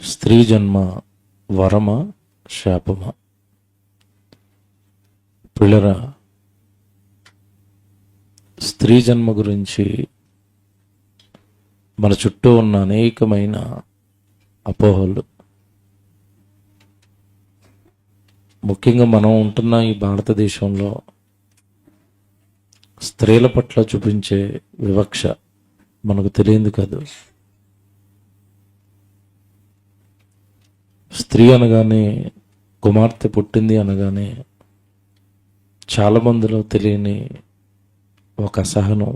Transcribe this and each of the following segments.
స్త్రీ జన్మ వరమా శాపమా? పిల్లరా, స్త్రీ జన్మ గురించి మన చుట్టూ ఉన్న అనేకమైన అపోహలు, ముఖ్యంగా మనం ఉంటున్న ఈ భారతదేశంలో స్త్రీల పట్ల చూపించే వివక్ష మనకు తెలియదు కాదు. స్త్రీ అనగానే, కుమార్తె పుట్టింది అనగానే చాలా మందిలో తెలియని ఒక అసహనం,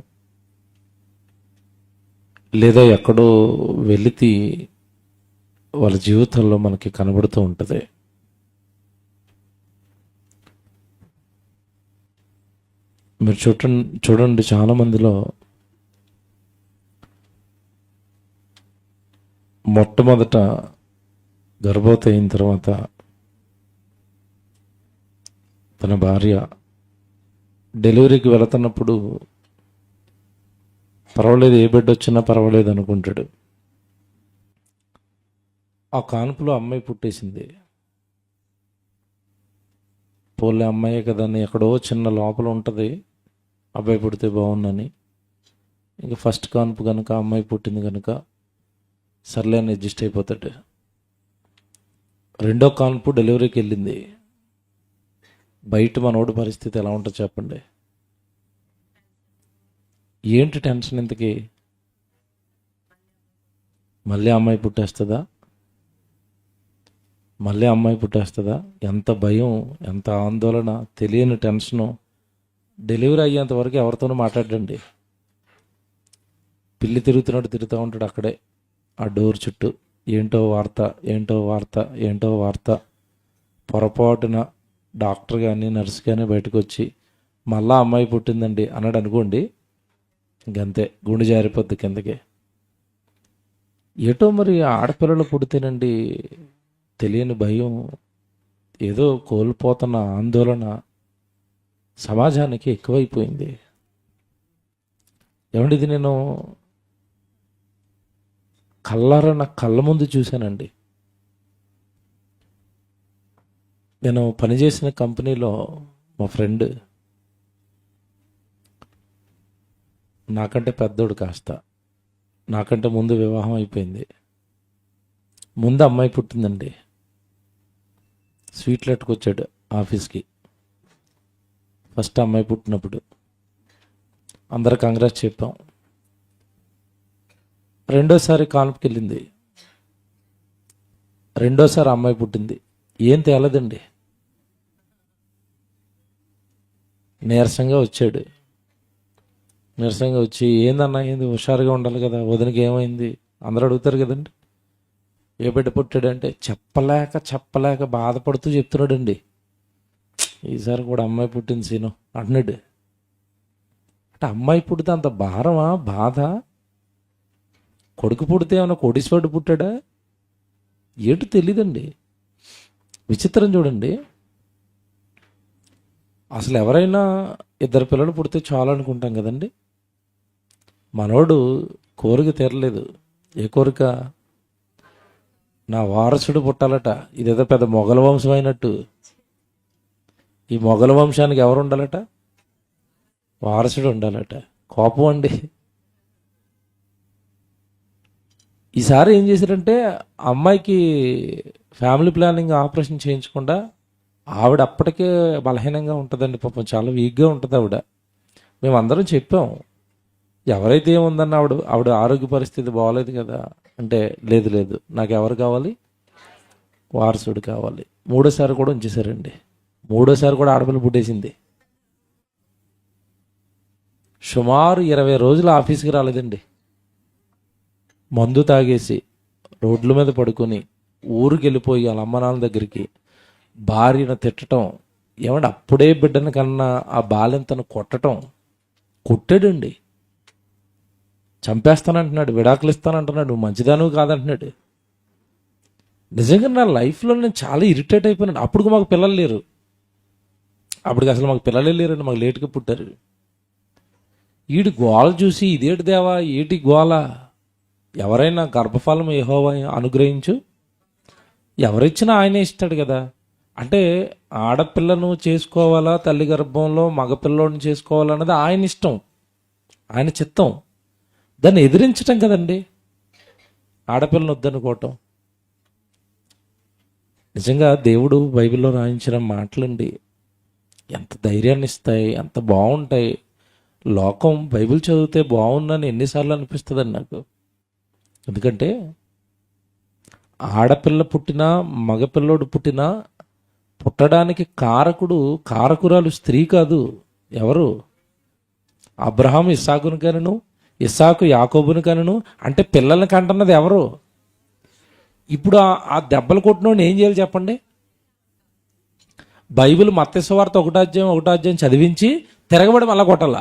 లేదా ఎక్కడో వెలితి వాళ్ళ జీవితంలో మనకి కనబడుతూ ఉంటుంది. మీరు చూడండి చాలా మందిలో మొట్టమొదట గర్భవతి అయిన తర్వాత తన భార్య డెలివరీకి వెళుతున్నప్పుడు పర్వాలేదు, ఏ బిడ్డ వచ్చినా పర్వాలేదు అనుకుంటాడు. ఆ కాన్పులో అమ్మాయి పుట్టేసింది. పోలే అమ్మాయే కదా అని ఎక్కడో చిన్న లోపల ఉంటుంది, అబ్బాయి పుడితే బాగుందని. ఇంకా ఫస్ట్ కాన్పు కనుక అమ్మాయి పుట్టింది కనుక సర్లే అని అడ్జస్ట్ అయిపోతాడు. రెండో కాన్పు డెలివరీకి వెళ్ళింది. బయట మనోడి పరిస్థితి ఎలా ఉంటుంది చెప్పండి? ఏంటి టెన్షన్ ఇంతకీ? మళ్ళీ అమ్మాయి పుట్టేస్తుందా? మళ్ళీ అమ్మాయి పుట్టేస్తుందా? ఎంత భయం, ఎంత ఆందోళన, తెలియని టెన్షను. డెలివరీ అయ్యేంత వరకు ఎవరితోనూ మాట్లాడండి. పిల్లి తిరుగుతున్నట్టు తిరుగుతూ ఉంటాడు అక్కడే ఆ డోర్ చుట్టూ. ఏంటో వార్త, ఏంటో వార్త, ఏంటో వార్త. పొరపాటున డాక్టర్ కానీ నర్స్ కానీ బయటకు వచ్చి మళ్ళా అమ్మాయి పుట్టిందండి అన్నాడు అనుకోండి, ఇంకంతే, గుండె జారిపోద్ది కిందకి. ఏటో మరి ఆడపిల్లలు పుడితేనండి తెలియని భయం, ఏదో కోల్పోతున్న ఆందోళన సమాజానికి ఎక్కువైపోయింది. ఏమండి, ఇది నేను కళ్ళారా నా కళ్ళ ముందు చూశానండి. నేను పనిచేసిన కంపెనీలో మా ఫ్రెండ్, నాకంటే పెద్దోడు, కాస్త నాకంటే ముందు వివాహం అయిపోయింది. ముందు అమ్మాయి పుట్టిందండి. స్వీట్లు అట్టుకొచ్చాడు ఆఫీస్కి. ఫస్ట్ అమ్మాయి పుట్టినప్పుడు అందరు కంగ్రాట్స్ చెప్పాం. రెండోసారి కాన్పుకి వెళ్ళింది. రెండోసారి అమ్మాయి పుట్టింది. ఏం తేలదండి. నీరసంగా వచ్చాడు. నీరసంగా వచ్చి, ఏందన్నా ఏంది, హుషారుగా ఉండాలి కదా, వదినకి ఏమైంది అందరూ అడుగుతారు కదండి. ఏ బిడ్డ పుట్టాడంటే చెప్పలేక బాధపడుతూ చెప్తున్నాడండి. ఈసారి కూడా అమ్మాయి పుట్టింది సీను అంటున్నాడు. అంటే అమ్మాయి పుడితే అంత భారమా, బాధ? కొడుకు పుడితే ఏమన్నా కోటీశ్వరుడు పుట్టాడా ఏంటో తెలీదండి. విచిత్రం చూడండి. అసలు ఎవరైనా ఇద్దరు పిల్లలు పుడితే చాలు అనుకుంటాం కదండి. మనోడు కోరిక తీరలేదు. ఏ కోరిక? నా వారసుడు పుట్టాలట. ఇదేదో పెద్ద మొఘల వంశం అయినట్టు. ఈ మొఘల వంశానికి ఎవరు ఉండాలట? వారసుడు ఉండాలట. కోపం అండి. ఈసారి ఏం చేశారంటే, అమ్మాయికి ఫ్యామిలీ ప్లానింగ్ ఆపరేషన్ చేయించకుండా, ఆవిడ అప్పటికే బలహీనంగా ఉంటుందండి పాపం, చాలా వీక్గా ఉంటుంది ఆవిడ. మేమందరం చెప్పాం, ఎవరైతే ఏముందన్న ఆవిడ ఆరోగ్య పరిస్థితి బాగోలేదు కదా అంటే, లేదు నాకు ఎవరు కావాలి? వారసుడు కావాలి. మూడోసారి కూడా ఉంచేశారండి. మూడోసారి కూడా ఆడపిల్ల పుట్టేసింది. సుమారు 20 రోజులు ఆఫీస్కి రాలేదండి. మందు తాగేసి రోడ్ల మీద పడుకొని ఊరికి వెళ్ళిపోయి వాళ్ళ అమ్మ నాన్న దగ్గరికి భార్యను తిట్టడం. ఏమంటే అప్పుడే బిడ్డను కన్నా ఆ బాలింతను కొట్టాడండి. చంపేస్తానంటున్నాడు, విడాకులు ఇస్తానంటున్నాడు, మంచిదాను కాదంటున్నాడు. నిజంగా నా లైఫ్లో నేను చాలా ఇరిటేట్ అయిపోయినాను. అప్పుడు మాకు పిల్లలు లేరు. అప్పటికి అసలు మాకు పిల్లలే లేరండి, మాకు లేటుగా పుట్టారు. వీడి గోల చూసి, ఇదేటి దేవా, ఏటి గోల, ఎవరైనా గర్భఫలం యెహోవా అనుగ్రహించు ఎవరిచ్చినా ఆయనే ఇస్తాడు కదా. అంటే ఆడపిల్లను చేసుకోవాలా తల్లి గర్భంలో, మగపిల్లోని చేసుకోవాలన్నది ఆయన ఇష్టం, ఆయన చిత్తం. దాన్ని ఎదిరించటం కదండి ఆడపిల్లని వద్దనుకోవటం. నిజంగా దేవుడు బైబిల్లో రాయించిన మాటలండి ఎంత ధైర్యాన్ని ఇస్తాయి, ఎంత బాగుంటాయి. లోకం బైబిల్ చదివితే బాగుందని ఎన్నిసార్లు అనిపిస్తుందండి నాకు. ఎందుకంటే ఆడపిల్ల పుట్టినా మగపిల్లోడు పుట్టినా పుట్టడానికి కారకురాలు స్త్రీ కాదు. ఎవరు? అబ్రహాం ఇస్సాకును కనను, ఇస్సాకు యాకోబును కనను. అంటే పిల్లల్ని కంటున్నది ఎవరు? ఇప్పుడు ఆ దెబ్బలు కొట్టినోడిని ఏం చేయాలి చెప్పండి? బైబిల్ మత్తయి సువార్త 1 అధ్యాయం చదివించి తిరగబడి మళ్ళా కొట్టాల.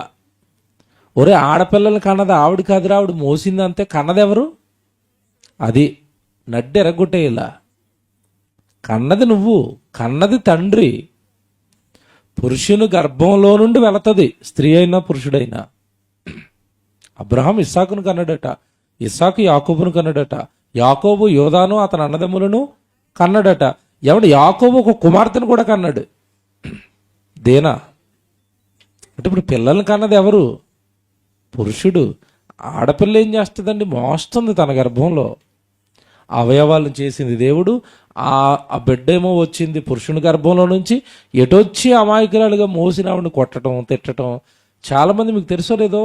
ఒరే, ఆడపిల్లలు కన్నది ఆవిడ కాదురా, ఆవిడ మోసింది అంతే. కన్నది ఎవరు? అది నడ్డి ఎరగొట్టేలా. కన్నది నువ్వు, కన్నది తండ్రి. పురుషుని గర్భంలో నుండి వెళుతుంది స్త్రీ అయినా పురుషుడైనా. అబ్రహాం ఇస్సాకును కన్నాడట, ఇస్సాకు యాకోబును కన్నాడట, యాకోబు యోదాను అతని అన్నదమ్ములను కన్నాడట. యాకోబు ఒక కుమార్తెను కూడా కన్నాడు. దేనా అంటే ఇప్పుడు పిల్లల్ని కన్నది ఎవరు? పురుషుడు. ఆడపిల్ల ఏం చేస్తుందండి? మోస్తుంది తన గర్భంలో. అవయవాలను చేసింది దేవుడు. ఆ బిడ్డ ఏమో వచ్చింది పురుషుని గర్భంలో నుంచి. ఎటొచ్చి అమాయకురాలుగా మోసిన ఆవిడని కొట్టడం, తిట్టడం. చాలామంది మీకు తెలుసో లేదో,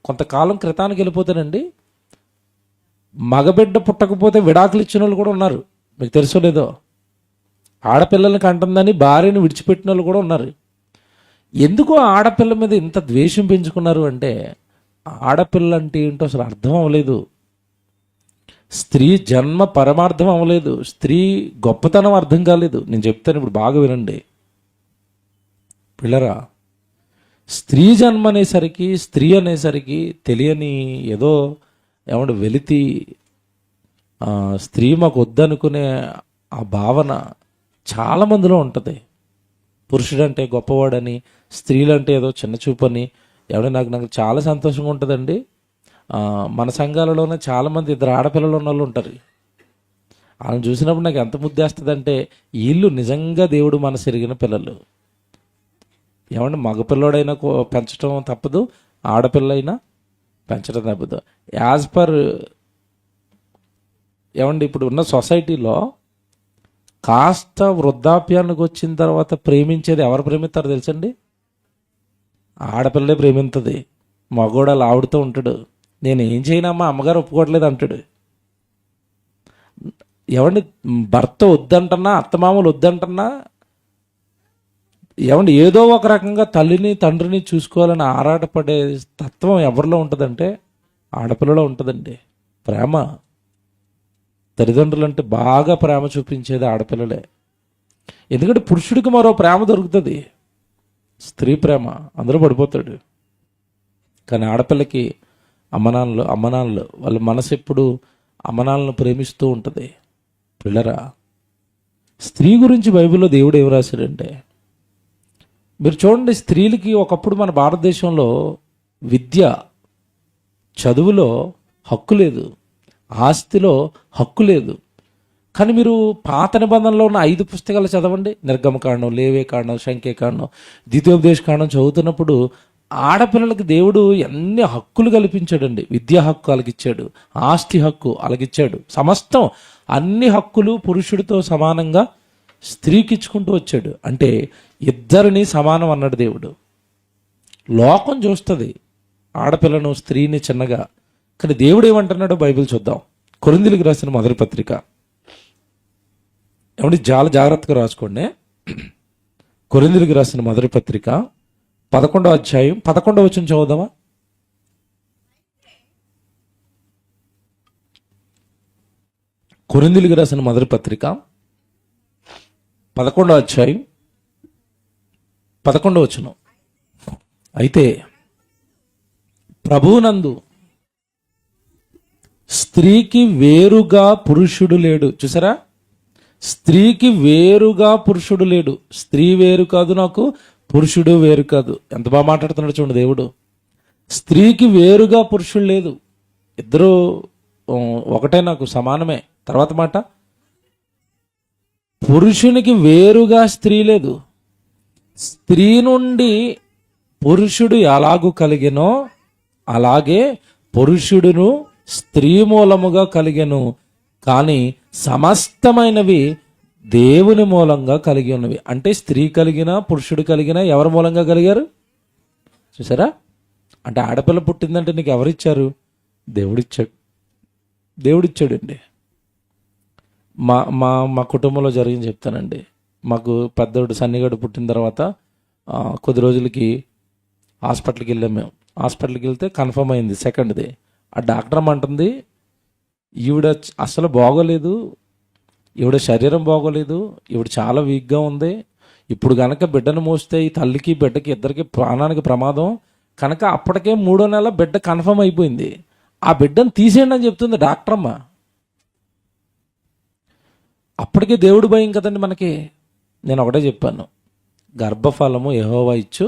కొంతకాలం క్రితానికి వెళ్ళిపోతానండి, మగబిడ్డ పుట్టకపోతే విడాకులు ఇచ్చిన వాళ్ళు కూడా ఉన్నారు. మీకు తెలుసో లేదో. ఆడపిల్లల్ని కంటుందని భార్యను విడిచిపెట్టిన వాళ్ళు కూడా ఉన్నారు. ఎందుకో ఆడపిల్ల మీద ఇంత ద్వేషం పెంచుకున్నారు అంటే, ఆడపిల్ల అంటే ఏంటో అసలు అర్థం అవ్వలేదు. స్త్రీ జన్మ పరమార్థం అవ్వలేదు. స్త్రీ గొప్పతనం అర్థం కాలేదు. నేను చెప్తాను, ఇప్పుడు బాగా వినండి పిల్లరా. స్త్రీ జన్మ అనేసరికి, స్త్రీ అనేసరికి తెలియని ఏదో వెలితి, స్త్రీ మాకు వద్దనుకునే ఆ భావన చాలా మందిలో ఉంటుంది. పురుషుడంటే గొప్పవాడని, స్త్రీలంటే ఏదో చిన్న చూపని. నాకు చాలా సంతోషంగా ఉంటుందండి. మన సంఘాలలోనే చాలామంది ఇద్దరు ఆడపిల్లలు ఉన్న వాళ్ళు ఉంటారు. వాళ్ళని చూసినప్పుడు నాకు ఎంత ముద్దేస్తుందంటే, వీళ్ళు నిజంగా దేవుడు మనసు ఎరిగిన పిల్లలు. మగపిల్లడైనా పెంచడం తప్పదు, ఆడపిల్లైనా పెంచడం తప్పదు. యాజ్ పర్ ఇప్పుడు ఉన్న సొసైటీలో కాస్త వృద్ధాప్యానికి వచ్చిన తర్వాత ప్రేమించేది ఎవరు ప్రేమిస్తారు తెలుసండి? ఆడపిల్లే ప్రేమిస్తుంది. మగోడు ఆవిడతో ఉంటాడు. నేను ఏం చేయనమ్మా, అమ్మగారు ఒప్పుకోవట్లేదు అంటాడు. భర్త వద్దంటన్నా, అత్తమామలు వద్దంటన్నా, ఏదో ఒక రకంగా తల్లిని తండ్రిని చూసుకోవాలని ఆరాటపడే తత్వం ఎవరిలో ఉంటుందంటే ఆడపిల్లలో ఉంటుందండి. ప్రేమ, తల్లిదండ్రులు అంటే బాగా ప్రేమ చూపించేది ఆడపిల్లలే. ఎందుకంటే పురుషుడికి మరో ప్రేమ దొరుకుతుంది, స్త్రీ ప్రేమ. అందరూ పడిపోతాడు. కానీ ఆడపిల్లకి అమ్మనాన్నలు వాళ్ళ మనసు ఎప్పుడు అమ్మనాన్నలను ప్రేమిస్తూ ఉంటుంది. పిల్లరా, స్త్రీ గురించి బైబిల్లో దేవుడు ఏం రాశాడంటే, మీరు చూడండి, స్త్రీలకి ఒకప్పుడు మన భారతదేశంలో విద్య, చదువులో హక్కు లేదు, ఆస్తిలో హక్కు లేదు. కానీ మీరు పాత నిబంధనలో ఉన్న 5 పుస్తకాలు చదవండి. నిర్గమకాండం, లేవేకాండం, సంఖ్యాకాండం, ద్వితీయోపదేశకాండం చదువుతున్నప్పుడు ఆడపిల్లలకి దేవుడు ఎన్ని హక్కులు కల్పించాడండి. విద్యా హక్కు అలాగిచ్చాడు, ఆస్తి హక్కు అలాగిచ్చాడు. సమస్తం అన్ని హక్కులు పురుషుడితో సమానంగా స్త్రీకి ఇచ్చుకుంటూ వచ్చాడు. అంటే ఇద్దరిని సమానం అన్నాడు దేవుడు. లోకం చూస్తుంది ఆడపిల్లను, స్త్రీని చిన్నగా. కానీ దేవుడు ఏమంటున్నాడో బైబిల్ చూద్దాం. కొరింథీయులకు రాసిన మొదటి పత్రిక, చాలా జాగ్రత్తగా రాసుకోండి. కొరింథీయులకు రాసిన మొదటి పత్రిక 11వ అధ్యాయం 11వ వచనం చదువుదామా? కొరింథీయులకు రాసిన మొదటి పత్రిక 11వ అధ్యాయం 11వ వచనం. అయితే ప్రభువునందు స్త్రీకి వేరుగా పురుషుడు లేడు. చూసారా? స్త్రీకి వేరుగా పురుషుడు లేడు. స్త్రీ వేరు కాదు నాకు, పురుషుడు వేరు కాదు. ఎంత బాగా మాట్లాడుతున్నాడు చూడండి దేవుడు. స్త్రీకి వేరుగా పురుషుడు లేదు, ఇద్దరు ఒకటే, నాకు సమానమే. తర్వాత మాట, పురుషునికి వేరుగా స్త్రీ లేదు. స్త్రీ నుండి పురుషుడు ఎలాగూ కలిగెనో అలాగే పురుషుడును స్త్రీ మూలముగా కలిగెను. కానీ సమస్తమైనవి దేవుని మూలంగా కలిగి ఉన్నవి. అంటే స్త్రీ కలిగిన పురుషుడు కలిగిన ఎవరి మూలంగా కలిగారు? చూసారా? అంటే ఆడపిల్ల పుట్టిందంటే నీకు ఎవరిచ్చారు? దేవుడిచ్చాడు. దేవుడిచ్చాడండి. మా మా మా కుటుంబంలో జరిగింది చెప్తానండి. మాకు పెద్దోడు సన్నిగాడు పుట్టిన తర్వాత కొద్ది రోజులకి హాస్పిటల్కి వెళ్ళాం. మేము హాస్పిటల్కి వెళ్తే కన్ఫర్మ్ అయింది సెకండ్ది. ఆ డాక్టర్ అంటుంది, ఈవిడ అసలు బాగోలేదు, ఈవిడ శరీరం బాగోలేదు, ఈవిడ చాలా వీక్గా ఉంది. ఇప్పుడు కనుక బిడ్డను మోస్తే ఈ తల్లికి బిడ్డకి ఇద్దరికి ప్రాణానికి ప్రమాదం కనుక అప్పటికే 3వ నెల బిడ్డ కన్ఫర్మ్ అయిపోయింది. ఆ బిడ్డను తీసేయండి అని చెప్తుంది డాక్టరమ్మ. అప్పటికే దేవుడు భయం కదండి మనకి. నేను ఒకటే చెప్పాను, గర్భఫలము యెహోవా ఇచ్చు.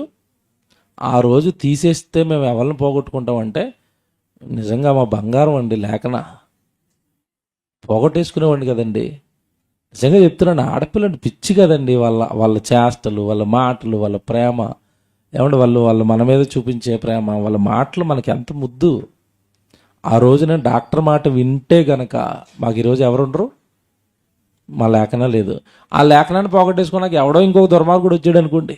ఆ రోజు తీసేస్తే మేము ఎవరిని పోగొట్టుకుంటామంటే నిజంగా మా బంగారం అండి, లేకనా పోగొట్టేసుకునేవాడిని కదండి. నిజంగా చెప్తున్నాను, ఆడపిల్లని పిచ్చి కదండి. వాళ్ళ చేష్టలు, వాళ్ళ మాటలు, వాళ్ళ ప్రేమ, ఏమంటే వాళ్ళు మన మీద చూపించే ప్రేమ, వాళ్ళ మాటలు మనకి ఎంత ముద్దు. ఆ రోజు నేను డాక్టర్ మాట వింటే గనక మాకు ఈరోజు ఎవరుండరు. మా లేఖన లేదు. ఆ లేఖనాన్ని పోగొట్టేసుకున్నాక ఎవడో ఇంకొక దుర్మార్గుడు వచ్చాడు అనుకోండి.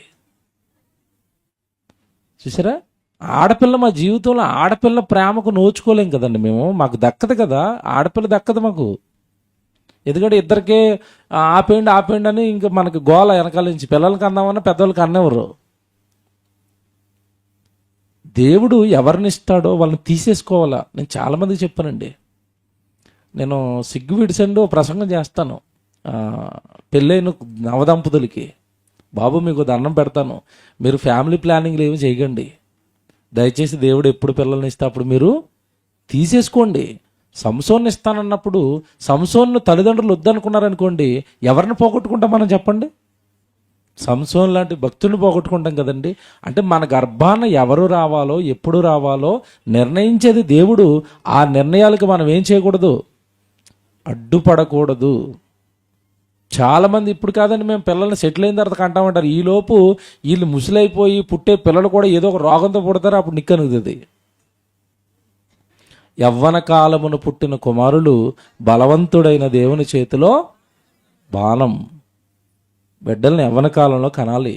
చూసారా? ఆడపిల్ల మా జీవితంలో ఆడపిల్ల ప్రేమకు నోచుకోలేం కదండి మేము. మాకు దక్కదు కదా, ఆడపిల్ల దక్కదు మాకు. ఎందుకంటే ఇద్దరికే ఆపేయండి అని ఇంకా మనకి గోల వెనకాల నుంచి. పిల్లలకి అందామన్నా పెద్దవాళ్ళకి అన్నెవరు. దేవుడు ఎవరిని ఇస్తాడో వాళ్ళని తీసేసుకోవాలా. నేను చాలామందికి చెప్పానండి. నేను సిగ్గు విడిసండి ప్రసంగం చేస్తాను పెళ్ళైన నవదంపతులకి. బాబు మీకు దండం పెడతాను, మీరు ఫ్యామిలీ ప్లానింగ్లు ఏమి చేయకండి దయచేసి. దేవుడు ఎప్పుడు పిల్లల్ని ఇస్తే అప్పుడు మీరు తీసేసుకోండి. సంసోన్ని ఇస్తానన్నప్పుడు సంసోన్ను తల్లిదండ్రులు వద్దనుకున్నారనుకోండి, ఎవరిని పోగొట్టుకుంటాం మనం చెప్పండి? సంసోన్ లాంటి భక్తుల్ని పోగొట్టుకుంటాం కదండి. అంటే మన గర్భాన ఎవరు రావాలో ఎప్పుడు రావాలో నిర్ణయించేది దేవుడు. ఆ నిర్ణయాలకు మనం ఏం చేయకూడదు, అడ్డుపడకూడదు. చాలామంది ఇప్పుడు కాదండి, మేము పిల్లల్ని సెటిల్ అయిన తర్వాత కంటామంటారు. ఈలోపు వీళ్ళు ముసలైపోయి పుట్టే పిల్లలు కూడా ఏదో ఒక రోగంతో పుడతారు. అప్పుడు నిక్కనుగుతుంది. యవ్వన కాలమును పుట్టిన కుమారులు బలవంతుడైన దేవుని చేతిలో బాణం. బిడ్డల్ని యవ్వన కాలంలో కనాలి.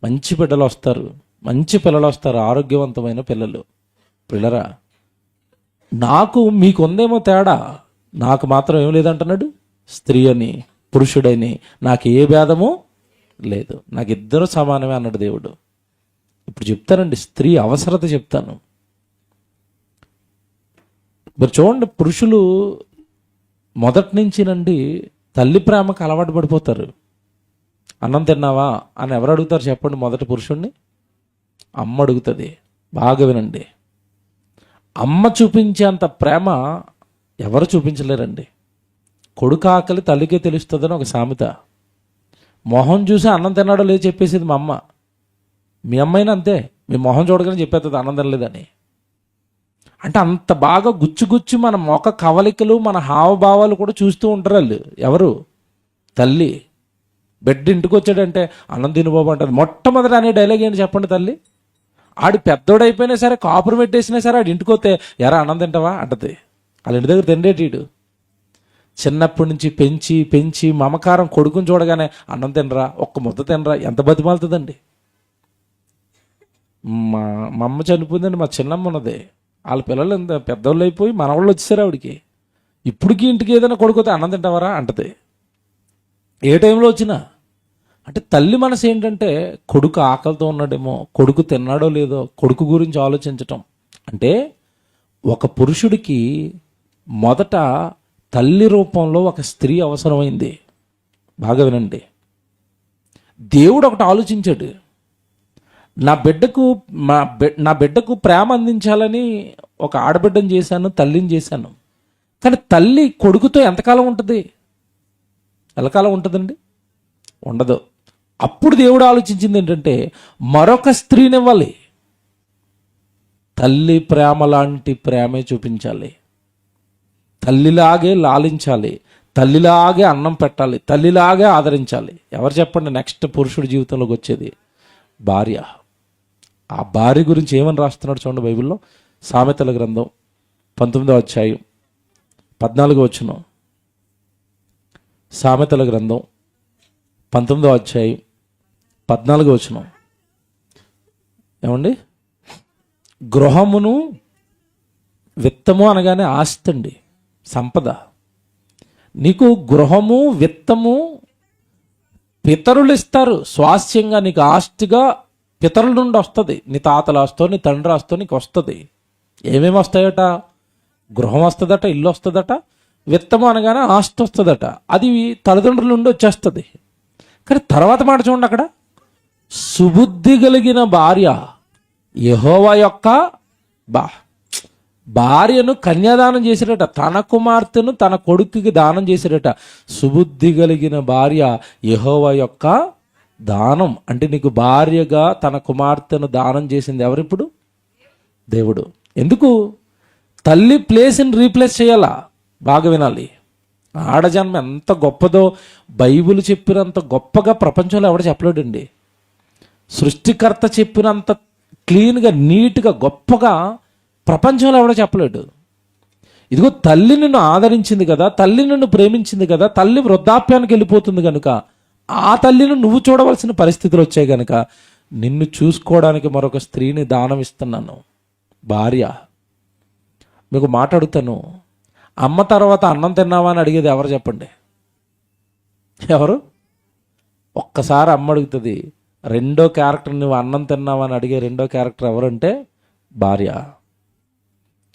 మంచి బిడ్డలు వస్తారు, మంచి పిల్లలు వస్తారు, ఆరోగ్యవంతమైన పిల్లలు. పిల్లరా, నాకు మీకుందేమో తేడా, నాకు మాత్రం ఏం లేదంటున్నాడు. స్త్రీ అని పురుషుడని నాకు ఏ భేదము లేదు, నాకు ఇద్దరు సమానమే అన్నాడు దేవుడు. ఇప్పుడు చెప్తానండి స్త్రీ అవసరత చెప్తాను. మరి చూడండి, పురుషులు మొదటి నుంచి నండి తల్లి ప్రేమకు అలవాటు పడిపోతారు. అన్నం తిన్నావా అని ఎవరు అడుగుతారు చెప్పండి? మొదటి పురుషుణ్ణి అమ్మ అడుగుతుంది. బాగా వినండి, అమ్మ చూపించేంత ప్రేమ ఎవరు చూపించలేరండి. కొడుకు ఆకలి తల్లికే తెలుస్తుందని ఒక సామెత. మొహం చూసి అన్నం తిన్నాడో లేదు చెప్పేసేది మా అమ్మ. మీ అమ్మైనా అంతే, మీ మొహం చూడగానే చెప్పేస్తుంది అన్నం తినలేదని. అంటే అంత బాగా గుచ్చి మన మొఖ కవలికలు, మన హావభావాలు కూడా చూస్తూ ఉంటారు వాళ్ళు. ఎవరు? తల్లి. బిడ్డ ఇంటికి వచ్చాడంటే అన్నం తిను బాబు అంటారు. మొట్టమొదటి అనే డైలాగ్ ఏంటి చెప్పండి? తల్లి. ఆడు పెద్దోడైపోయినా సరే, కాపురం పెట్టేసినా సరే, ఆడు ఇంటికి వస్తే ఎరా అన్నం తింటావా అంటది. వాళ్ళ ఇంటి దగ్గర తిండేటీడు. చిన్నప్పటి నుంచి పెంచి పెంచి మమకారం. కొడుకుని చూడగానే అన్నం తినరా, ఒక్క ముద్ద తినరా, ఎంత బతిమాలుతుందండి. మా అమ్మ చనిపోయిందండి, మా చిన్నమ్మ ఉన్నది. వాళ్ళ పిల్లలు ఎంత పెద్దవాళ్ళు అయిపోయి మనవాళ్ళు వచ్చేసారు ఆవిడికి. ఇప్పటికీ ఇంటికి ఏదైనా కొడుకుతే అన్నం తింటావరా అంటది, ఏ టైంలో వచ్చినా. అంటే తల్లి మనసు ఏంటంటే కొడుకు ఆకలితో ఉన్నాడేమో, కొడుకు తిన్నాడో లేదో, కొడుకు గురించి ఆలోచించటం. అంటే ఒక పురుషుడికి మొదట తల్లి రూపంలో ఒక స్త్రీ అవసరమైంది. బాగా వినండి, దేవుడు ఒకటి ఆలోచించాడు. నా బిడ్డకు ప్రేమ అందించాలని ఒక ఆడబిడ్డను చేశాను, తల్లిని చేశాను. కానీ తల్లి కొడుకుతో ఎంతకాలం ఉంటుంది? ఎల్లకాలం ఉంటుందండి? ఉండదు. అప్పుడు దేవుడు ఆలోచించింది ఏంటంటే మరొక స్త్రీనివ్వాలి. తల్లి ప్రేమ లాంటి ప్రేమే చూపించాలి, తల్లిలాగే లాలించాలి, తల్లిలాగే అన్నం పెట్టాలి, తల్లిలాగే ఆదరించాలి. ఎవరు చెప్పండి నెక్స్ట్ పురుషుడి జీవితంలోకి వచ్చేది? భార్య. ఆ భార్య గురించి ఏమని రాస్తున్నాడు చూడండి బైబిల్లో. సామెతల గ్రంథం 19వ అధ్యాయం 14వ వచనం. సామెతల గ్రంథం 19వ అధ్యాయం 14వ వచనం. ఏమండి? గృహమును, విత్తము అనగానే ఆస్తి అండి, సంపద. నీకు గృహము, విత్తము పితరులు ఇస్తారు స్వాస్థ్యంగా, నీకు ఆస్తిగా పితరుల నుండి వస్తుంది. నీ తాతల ఆస్తో, నీ తండ్రి ఆస్తో నీకు వస్తుంది. ఏమేమి వస్తాయట? గృహం వస్తుందట, ఇల్లు వస్తుందట, విత్తము అనగానే ఆస్తి వస్తుందట. అది తల్లిదండ్రుల నుండి వచ్చేస్తుంది. కానీ తర్వాత మాట చూడండి అక్కడ, సుబుద్ధి కలిగిన భార్య యెహోవా యొక్క భార్యను కన్యాదానం చేశారట. తన కుమార్తెను తన కొడుకుకి దానం చేశారట. సుబుద్ధి కలిగిన భార్య యెహోవా యొక్క దానం. అంటే నీకు భార్యగా తన కుమార్తెను దానం చేసింది ఎవరిప్పుడు? దేవుడు. ఎందుకు? తల్లి ప్లేస్ని రీప్లేస్ చేయాలా? బాగా వినాలి. ఆడజన్మ ఎంత గొప్పదో బైబిల్ చెప్పినంత గొప్పగా ప్రపంచంలో ఎవడు చెప్పలేడండి. సృష్టికర్త చెప్పినంత క్లీన్గా, నీట్గా, గొప్పగా ప్రపంచంలో ఎవడో చెప్పలేడు. ఇదిగో తల్లి నిన్ను ఆదరించింది కదా, తల్లి నిన్ను ప్రేమించింది కదా, తల్లి వృద్ధాప్యానికి వెళ్ళిపోతుంది కనుక, ఆ తల్లిని నువ్వు చూడవలసిన పరిస్థితులు వచ్చాయి కనుక నిన్ను చూసుకోవడానికి మరొక స్త్రీని దానం ఇస్తున్నాను, భార్య. మీకు మాట్లాడుతాను, అమ్మ తర్వాత అన్నం తిన్నావా అని అడిగేది ఎవరు చెప్పండి? ఎవరు? ఒక్కసారి అమ్మ అడుగుతుంది. రెండో క్యారెక్టర్, నువ్వు అన్నం తిన్నావా అని అడిగే రెండో క్యారెక్టర్ ఎవరంటే భార్య.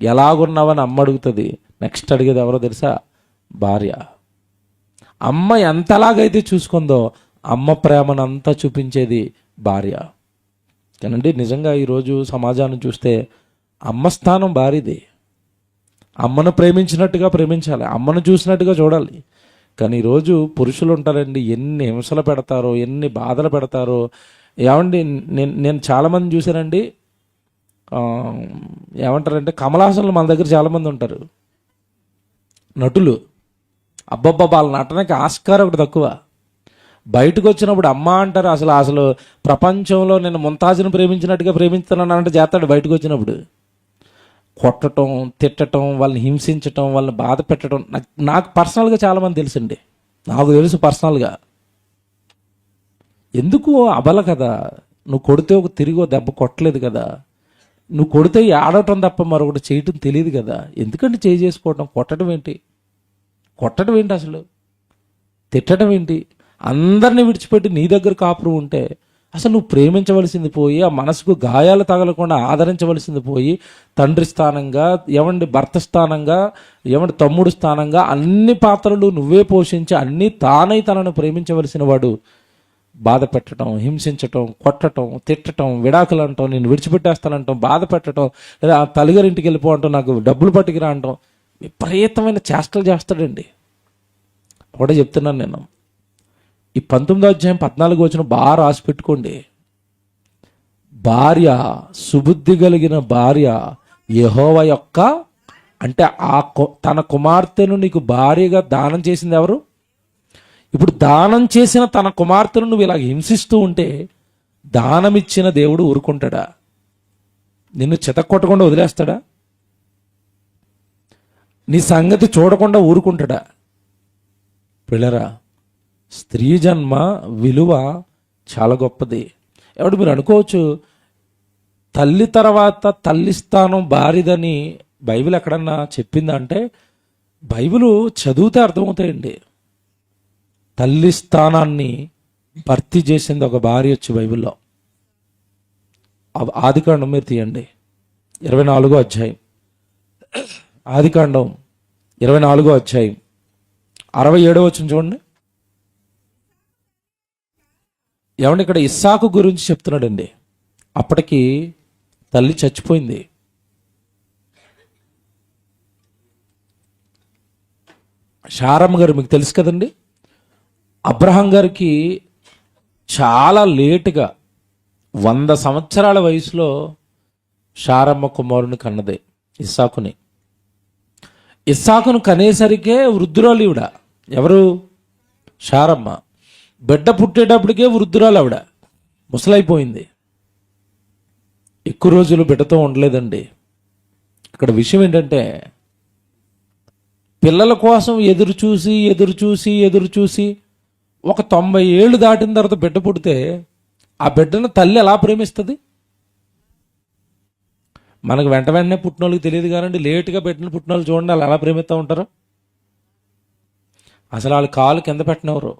ఎలాగున్నావని అమ్మ అడుగుతుంది. నెక్స్ట్ అడిగేది ఎవరో తెలుసా? భార్య. అమ్మ ఎంతలాగైతే చూసుకుందో అమ్మ ప్రేమనంతా చూపించేది భార్య. కానండి నిజంగా ఈరోజు సమాజాన్ని చూస్తే అమ్మ స్థానం భార్యది. అమ్మను ప్రేమించినట్టుగా ప్రేమించాలి, అమ్మను చూసినట్టుగా చూడాలి. కానీ ఈరోజు పురుషులు ఉంటారండి, ఎన్ని హింసలు పెడతారో, ఎన్ని బాధలు పెడతారో. ఏమండి, నేను చాలామంది చూశానండి. ఏమంటారంటే కమలాసనులు మన దగ్గర చాలామంది ఉంటారు, నటులు. అబ్బబ్బా, వాళ్ళ నటనకి ఆస్కారం ఒకటి తక్కువ. బయటకు వచ్చినప్పుడు అమ్మ అంటారు. అసలు ప్రపంచంలో నేను ముంతాజును ప్రేమించినట్టుగా ప్రేమిస్తున్నాను అంటే చేస్తాడు. బయటకు వచ్చినప్పుడు కొట్టడం, తిట్టడం, వాళ్ళని హింసించటం, వాళ్ళని బాధ పెట్టడం. నాకు పర్సనల్గా చాలామంది తెలుసండి, నాకు తెలుసు పర్సనల్గా. ఎందుకు? అబల కదా, నువ్వు కొడితే ఒక తిరిగి దెబ్బ కొట్టలేదు కదా, నువ్వు కొడితే ఆడటం తప్ప మరొకటి చేయటం తెలియదు కదా. ఎందుకంటే చేసుకోవటం? కొట్టడం ఏంటి? కొట్టడం ఏంటి? అసలు తిట్టడం ఏంటి? అందరిని విడిచిపెట్టి నీ దగ్గర కాపురం ఉంటే అసలు నువ్వు ప్రేమించవలసింది పోయి, ఆ మనసుకు గాయాలు తగలకుండా ఆదరించవలసింది పోయి, తండ్రి స్థానంగా, ఏమండి భర్త స్థానంగా, ఏమండి తమ్ముడు స్థానంగా అన్ని పాత్రలు నువ్వే పోషించి అన్నీ తానై తనను ప్రేమించవలసిన వాడు బాధ పెట్టడం, హింసించటం, కొట్టడం, తిట్టడం, విడాకులు అంటాం, నేను విడిచిపెట్టేస్తానంటాం, బాధ పెట్టడం, లేదా తల్లిగారింటికి వెళ్ళిపో అంటాం, నాకు డబ్బులు పట్టుకురా అంటాం. విపరీతమైన చేష్టలు చేస్తాడండి. ఒకటే చెప్తున్నాను నేను, ఈ 19వ అధ్యాయం 14వ వచనం బాగా రాసి పెట్టుకోండి. భార్య, సుబుద్ధి కలిగిన భార్య యెహోవా యొక్క, అంటే తన కుమార్తెను నీకు భార్యగా దానం చేసింది ఎవరు? ఇప్పుడు దానం చేసిన తన కుమార్తెను నువ్వు ఇలా హింసిస్తూ ఉంటే దానమిచ్చిన దేవుడు ఊరుకుంటాడా? నిన్ను చితక్కొట్టకుండా వదిలేస్తాడా? నీ సంగతి చూడకుండా ఊరుకుంటాడా? పిల్లరా, స్త్రీ జన్మ విలువ చాలా గొప్పది. ఎవడు మీరు అనుకోవచ్చు, తల్లి తర్వాత తల్లి స్థానం భార్యదని బైబిల్ ఎక్కడన్నా చెప్పిందా అంటే, బైబిల్ చదివితే అర్థమవుతాయండి. తల్లి స్థానాన్ని భర్తీ చేసింది ఒక భార్య వచ్చి బైబిల్లో. ఆదికాండం మీరు తీయండి, 24వ అధ్యాయం. ఆదికాండం 24వ అధ్యాయం 67వ వచనం చూడండి. ఏమంటే ఇక్కడ ఇస్సాకు గురించి చెప్తున్నాడండి. అప్పటికి తల్లి చచ్చిపోయింది. శారమ్మ గారు మీకు తెలుసు కదండి. అబ్రహాం గారికి చాలా లేటుగా 100 సంవత్సరాల వయసులో శారమ్మ కుమారుని కన్నదే ఇస్సాకుని. ఇస్సాకును కనేసరికే వృద్ధురాలు ఈవిడ. ఎవరు? శారమ్మ. బిడ్డ పుట్టేటప్పటికే వృద్ధురాలు ఆవిడ, ముసలైపోయింది. ఎక్కువ రోజులు బిడ్డతో ఉండలేదండి. ఇక్కడ విషయం ఏంటంటే, పిల్లల కోసం ఎదురు చూసి ఒక 90 ఏళ్ళు దాటిన తర్వాత బిడ్డ పుడితే ఆ బిడ్డను తల్లి ఎలా ప్రేమిస్తుంది? మనకు వెంటనే పుట్టిన వాళ్ళకి తెలియదు కానండి, లేటుగా పెట్టిన పుట్టిన వాళ్ళు చూడండి వాళ్ళు ఎలా ప్రేమిస్తూ ఉంటారు. అసలు వాళ్ళ కాలు కింద పెట్టినవారు.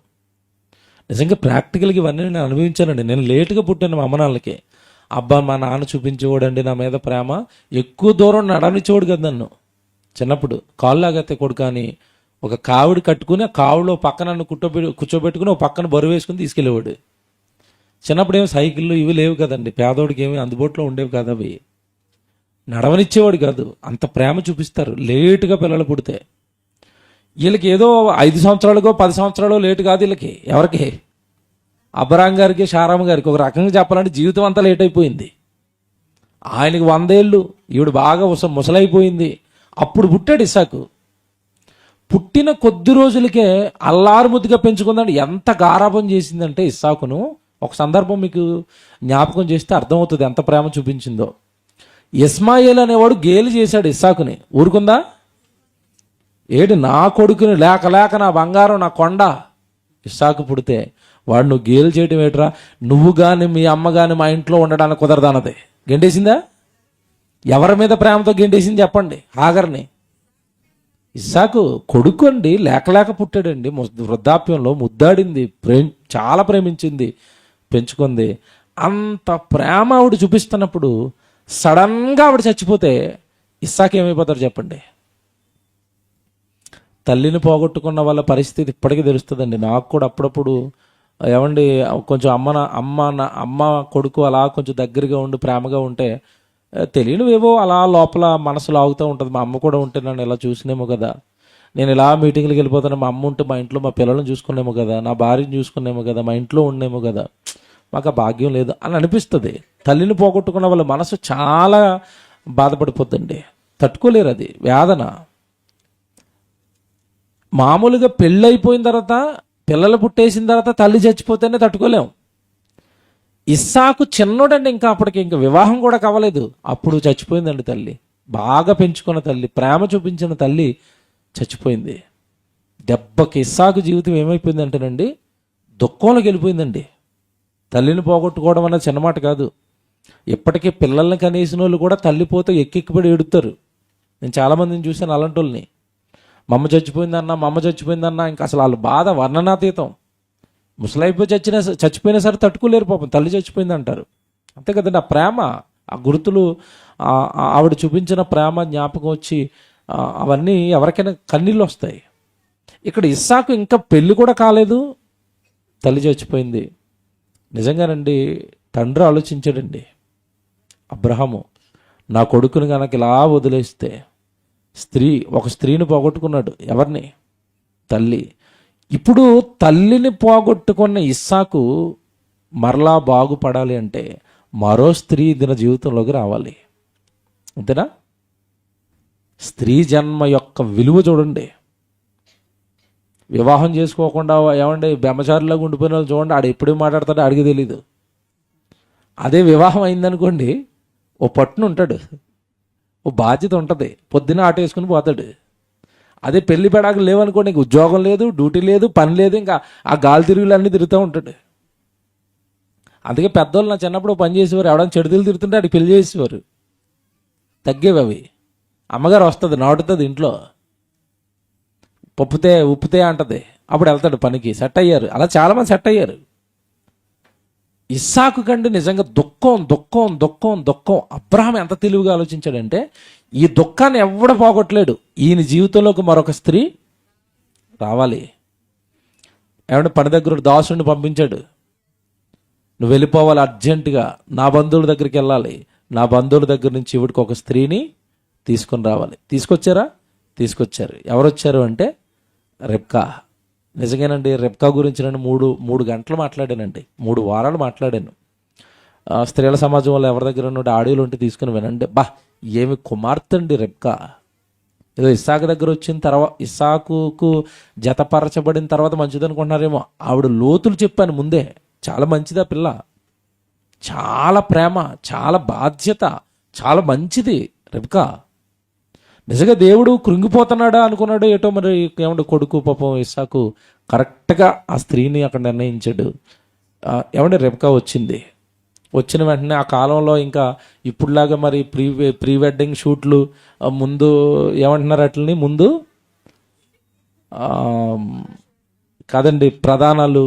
నిజంగా ప్రాక్టికల్గా ఇవన్నీ నేను అనుభవించానండి. నేను లేటుగా పుట్టాను మా అమ్మ నాన్నలకి. అబ్బా మా నాన్న చూపించేవాడండి నా మీద ప్రేమ. ఎక్కువ దూరం నడనిచ్చేవాడు కదా నన్ను. చిన్నప్పుడు కాళ్ళు లాగైతే కొడుకు అని ఒక కావిడి కట్టుకుని, ఆ కావిడిలో పక్కన నన్ను కూర్చోబెట్టుకుని ఒక పక్కన బరువు వేసుకుని తీసుకెళ్ళేవాడు. చిన్నప్పుడు ఏమో సైకిళ్ళు ఇవి లేవు కదండి, పేదోడికి ఏమి అందుబాటులో ఉండేవి కాదు. అవి నడవనిచ్చేవాడు కాదు. అంత ప్రేమ చూపిస్తారు లేటుగా పిల్లలు పుడితే. వీళ్ళకి ఏదో 5 సంవత్సరాలకో 10 సంవత్సరాలు లేటు కాదు వీళ్ళకి. ఎవరికి? అబ్రాం గారికి, శారమ్మ గారికి ఒక రకంగా చెప్పాలంటే జీవితం అంతా లేట్ అయిపోయింది. ఆయనకి 100 ఏళ్ళు, ఈవిడ బాగా ముసలైపోయింది. అప్పుడు పుట్టాడు ఇస్సాకు. పుట్టిన కొద్ది రోజులకే అల్లారు ముద్దుగా పెంచుకుందండి. ఎంత గారాబం చేసిందంటే ఇస్సాకును. ఒక సందర్భం మీకు జ్ఞాపకం చేస్తే అర్థమవుతుంది ఎంత ప్రేమ చూపించిందో. ఇస్మాయేల్ అనేవాడు గేలి చేశాడు ఇస్సాకుని. ఊరుకుందా? ఏడు నా కొడుకుని లేక నా బంగారం నా కొండ. ఇస్సాకు పుడితే వాడు నువ్వు గేలు చేయటం ఏట్రా, నువ్వు కానీ మీ అమ్మ కానీ మా ఇంట్లో ఉండడానికి కుదరదన్నది. గెంటేసిందా? ఎవరి మీద ప్రేమతో గెంటేసింది చెప్పండి? హాగర్ని. ఇస్సాకు కొడుకు అండి, లేక పుట్టాడండి. వృద్ధాప్యంలో ముద్దాడింది, చాలా ప్రేమించింది, పెంచుకుంది. అంత ప్రేమ ఆవిడ చూపిస్తున్నప్పుడు సడన్గా ఆవిడ చచ్చిపోతే ఇస్సాకు ఏమైపోతాడు చెప్పండి? తల్లిని పోగొట్టుకున్న వాళ్ళ పరిస్థితి ఇప్పటికీ తెలుస్తుందండి. నాకు కూడా అప్పుడప్పుడు ఏమండి కొంచెం అమ్మ కొడుకు అలా కొంచెం దగ్గరగా ఉండి ప్రేమగా ఉంటే తెలియనివేవో అలా లోపల మనసులో ఆగుతూ ఉంటుంది. మా అమ్మ కూడా ఉంటే నన్ను ఇలా చూసినేమో కదా, నేను ఇలా మీటింగ్లకు వెళ్ళిపోతాను, మా అమ్మ ఉంటే మా ఇంట్లో మా పిల్లలను చూసుకునేమో కదా, నా భార్యను చూసుకునేమో కదా, మా ఇంట్లో ఉండేమో కదా, మాకు ఆ భాగ్యం లేదు అని అనిపిస్తుంది. తల్లిని పోగొట్టుకున్న వాళ్ళ మనసు చాలా బాధపడిపోతుంది, తట్టుకోలేరు. అది వేదన. మామూలుగా పెళ్ళైపోయిన తర్వాత, పిల్లలు పుట్టేసిన తర్వాత తల్లి చచ్చిపోతేనే తట్టుకోలేం. ఇస్సాకు చిన్నోడండి, ఇంకా అప్పటికి ఇంకా వివాహం కూడా కావలేదు, అప్పుడు చచ్చిపోయిందండి తల్లి. బాగా పెంచుకున్న తల్లి, ప్రేమ చూపించిన తల్లి చచ్చిపోయింది. దెబ్బకి ఇస్సాకు జీవితం ఏమైపోయిందంటేనండి దుఃఖంలోకి వెళ్ళిపోయిందండి. తల్లిని పోగొట్టుకోవడం అన్నది చిన్నమాట కాదు. ఇప్పటికీ పిల్లల్ని కనేసిన వాళ్ళు కూడా తల్లిపోతే ఎక్కిపడి ఏడుతారు. నేను చాలామందిని చూశాను అలాంటి వాళ్ళని. మా అమ్మ చచ్చిపోయిందన్నా ఇంకా అసలు వాళ్ళ బాధ వర్ణనాతీతం. ముసలైపోయి చచ్చిపోయినా సరే తట్టుకోలేరు పాపం, తల్లి చచ్చిపోయింది అంటారు. అంతే కదండి. ఆ ప్రేమ, ఆ గుర్తులు, ఆవిడ చూపించిన ప్రేమ జ్ఞాపకం వచ్చి అవన్నీ ఎవరికైనా కన్నీళ్ళు వస్తాయి. ఇక్కడ ఇస్సాకు ఇంకా పెళ్ళి కూడా కాలేదు, తల్లి చచ్చిపోయింది. నిజంగానండి తండ్రి ఆలోచించాడండి, అబ్రహాము నా కొడుకుని కనుక ఇలా వదిలేస్తే, ఒక స్త్రీని పోగొట్టుకున్నాడు. ఎవరిని? తల్లి. ఇప్పుడు తల్లిని పోగొట్టుకున్న ఇస్సాకు మరలా బాగుపడాలి అంటే మరో స్త్రీ దిన జీవితంలోకి రావాలి. అంతేనా? స్త్రీ జన్మ యొక్క విలువ చూడండి. వివాహం చేసుకోకుండా ఏమండి బ్రహ్మచారిలాగా ఉండిపోయిన వాళ్ళు చూడండి, ఆడు ఎప్పుడు మాట్లాడతాడో ఆడికి తెలీదు. అదే వివాహం అయిందనుకోండి, ఓ పట్టును ఉంటాడు, ఓ బాధ్యత ఉంటుంది, పొద్దున్న ఆట వేసుకుని పోతాడు. అదే పెళ్లి పెడాకులు లేవనుకోండి, ఇంక ఉద్యోగం లేదు, డ్యూటీ లేదు, పని లేదు, ఇంకా ఆ గాలి తిరుగులు అన్నీ తిరుగుతూ ఉంటాడు. అందుకే పెద్దోళ్ళు నా చిన్నప్పుడు పని చేసేవారు, ఎవడన్నా చెడుదలు తిరుగుతుంటే ఆడికి పెళ్లి చేసేవారు, తగ్గేవి అవి. అమ్మగారు వస్తుంది, నాటుతుంది ఇంట్లో, ఉప్పుతే అంటది, అప్పుడు వెళ్తాడు పనికి. సెట్ అయ్యారు, అలా చాలామంది సెట్ అయ్యారు. ఇస్సాకు కంటే నిజంగా దుఃఖం. అబ్రహాం ఎంత తెలివిగా ఆలోచించాడంటే, ఈ దుఃఖాన్ని ఎవడ పోగొట్టలేడు, ఈయన జీవితంలోకి మరొక స్త్రీ రావాలి. ఏమంటే పని దగ్గర దాసుని పంపించాడు, నువ్వు వెళ్ళిపోవాలి అర్జెంటుగా, నా బంధువుల దగ్గరికి వెళ్ళాలి, నా బంధువుల దగ్గర నుంచి ఇవిడికి ఒక స్త్రీని తీసుకొని రావాలి. తీసుకొచ్చారు. ఎవరు వచ్చారు అంటే రెబ్కా. నిజంగానండి, రెబ్కా గురించి నేను మూడు గంటలు మాట్లాడానండి, 3 వారాలు మాట్లాడాను. స్త్రీల సమాజం వల్ల ఎవరి దగ్గర ఉన్న ఆడియోలు ఉంటే తీసుకుని వినండి. ఏమి కుమార్తె అండి రెబ్కా. ఏదో ఇస్సాకు దగ్గర వచ్చిన తర్వాత ఇస్సాకుకు జతపరచబడిన తర్వాత మంచిది అనుకుంటున్నారేమో. ఆవిడ లోతులు చెప్పాను ముందే. చాలా మంచిది ఆ పిల్ల, చాలా ప్రేమ, చాలా బాధ్యత, చాలా మంచిది రెబ్కా. నిజంగా దేవుడు కృంగిపోతున్నాడా అనుకున్నాడు ఏటో మరి. ఏమంటే కొడుకు పాపం ఇస్సాకు కరెక్ట్గా ఆ స్త్రీని అక్కడ నిర్ణయించాడు. ఏమంటే రెబ్కా వచ్చింది. వచ్చిన వెంటనే ఆ కాలంలో ఇంకా ఇప్పుడులాగా మరి ప్రీ వెడ్డింగ్ షూట్లు ముందు ఏమంటున్నారు అట్లని ముందు కాదండి, ప్రధానాలు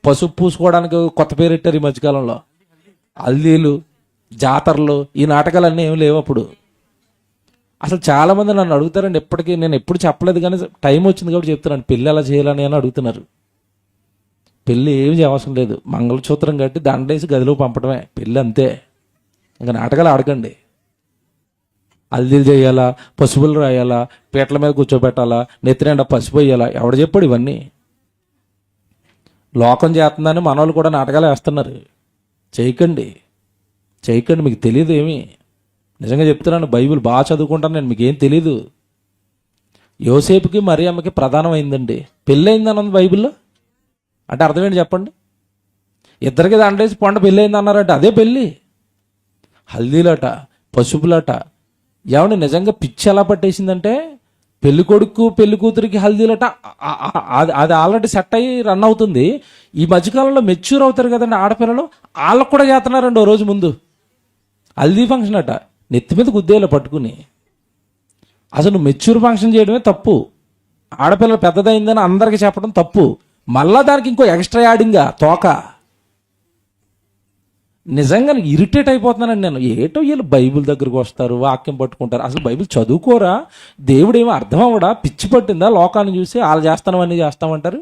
పసుపు పూసుకోవడానికి కొత్త పేరు పెట్టారు ఈ మధ్యకాలంలో. హల్దీలు, జాతరలు, ఈ నాటకాలన్నీ ఏమి లేవు అప్పుడు. అసలు చాలామంది నన్ను అడుగుతారండి, ఎప్పటికీ నేను ఎప్పుడు చెప్పలేదు కానీ టైం వచ్చింది కాబట్టి చెప్తున్నాను, పెళ్ళి ఎలా చేయాలని అని అడుగుతున్నారు. పెళ్ళి ఏమి అవసరం లేదు, మంగళసూత్రం కట్టి దండేసి గదిలో పంపడమే పెళ్ళి, అంతే. ఇంకా నాటకాలు ఆడకండి. హల్దీలు చేయాలా, పసుపులు రాయాలా, పీటల మీద కూర్చోబెట్టాలా, నెత్తినిండా పసుపు వేయాలా, ఎవడు చెప్పాడు ఇవన్నీ? లోకం చేస్తుందని మనవాళ్ళు కూడా నాటకాలు వేస్తున్నారు. చేయకండి, చేయకండి, మీకు తెలియదు ఏమి. నిజంగా చెప్తున్నాను, బైబిల్ బాగా చదువుకుంటాను నేను, మీకేం తెలీదు. యోసేపుకి మరియమ్మకి ప్రధానమైందండి, పెళ్ళి అయిందని ఉంది బైబిల్లో. అంటే అర్థం ఏంటి చెప్పండి? ఇద్దరికి దండేసి పంట పెళ్ళి అయింది అన్నారంటే అదే పెళ్ళి. హల్దీలట, పసుపులట. ఏమంటే నిజంగా పిచ్చి ఎలా పట్టేసిందంటే, పెళ్లి కొడుకు పెళ్లి కూతురికి హల్దీలట, అది ఆల్రెడీ సెట్ అయ్యి రన్ అవుతుంది. ఈ మధ్యకాలంలో మెచ్యూర్ అవుతారు కదండి ఆడపిల్లలు, వాళ్ళకు కూడా చేస్తున్నారండి ఓ రోజు ముందు హల్దీ ఫంక్షన్ అట. నెత్తి మీద గుద్దేలా పట్టుకుని. అసలు మెచ్యూర్ ఫంక్షన్ చేయడమే తప్పు. ఆడపిల్ల పెద్దదైందని అందరికీ చెప్పడం తప్పు. మళ్ళా దానికి ఇంకో ఎక్స్ట్రా యాడింగా తోక. నిజంగా ఇరిటేట్ అయిపోతున్నానండి నేను. ఏటో వీళ్ళు బైబిల్ దగ్గరకు వస్తారు, వాక్యం పట్టుకుంటారు, అసలు బైబిల్ చదువుకోరా? దేవుడేమో అర్థం అవ్వడా? పిచ్చి పట్టిందా లోకాన్ని చూసి? వాళ్ళు చేస్తామని చేస్తామంటారు.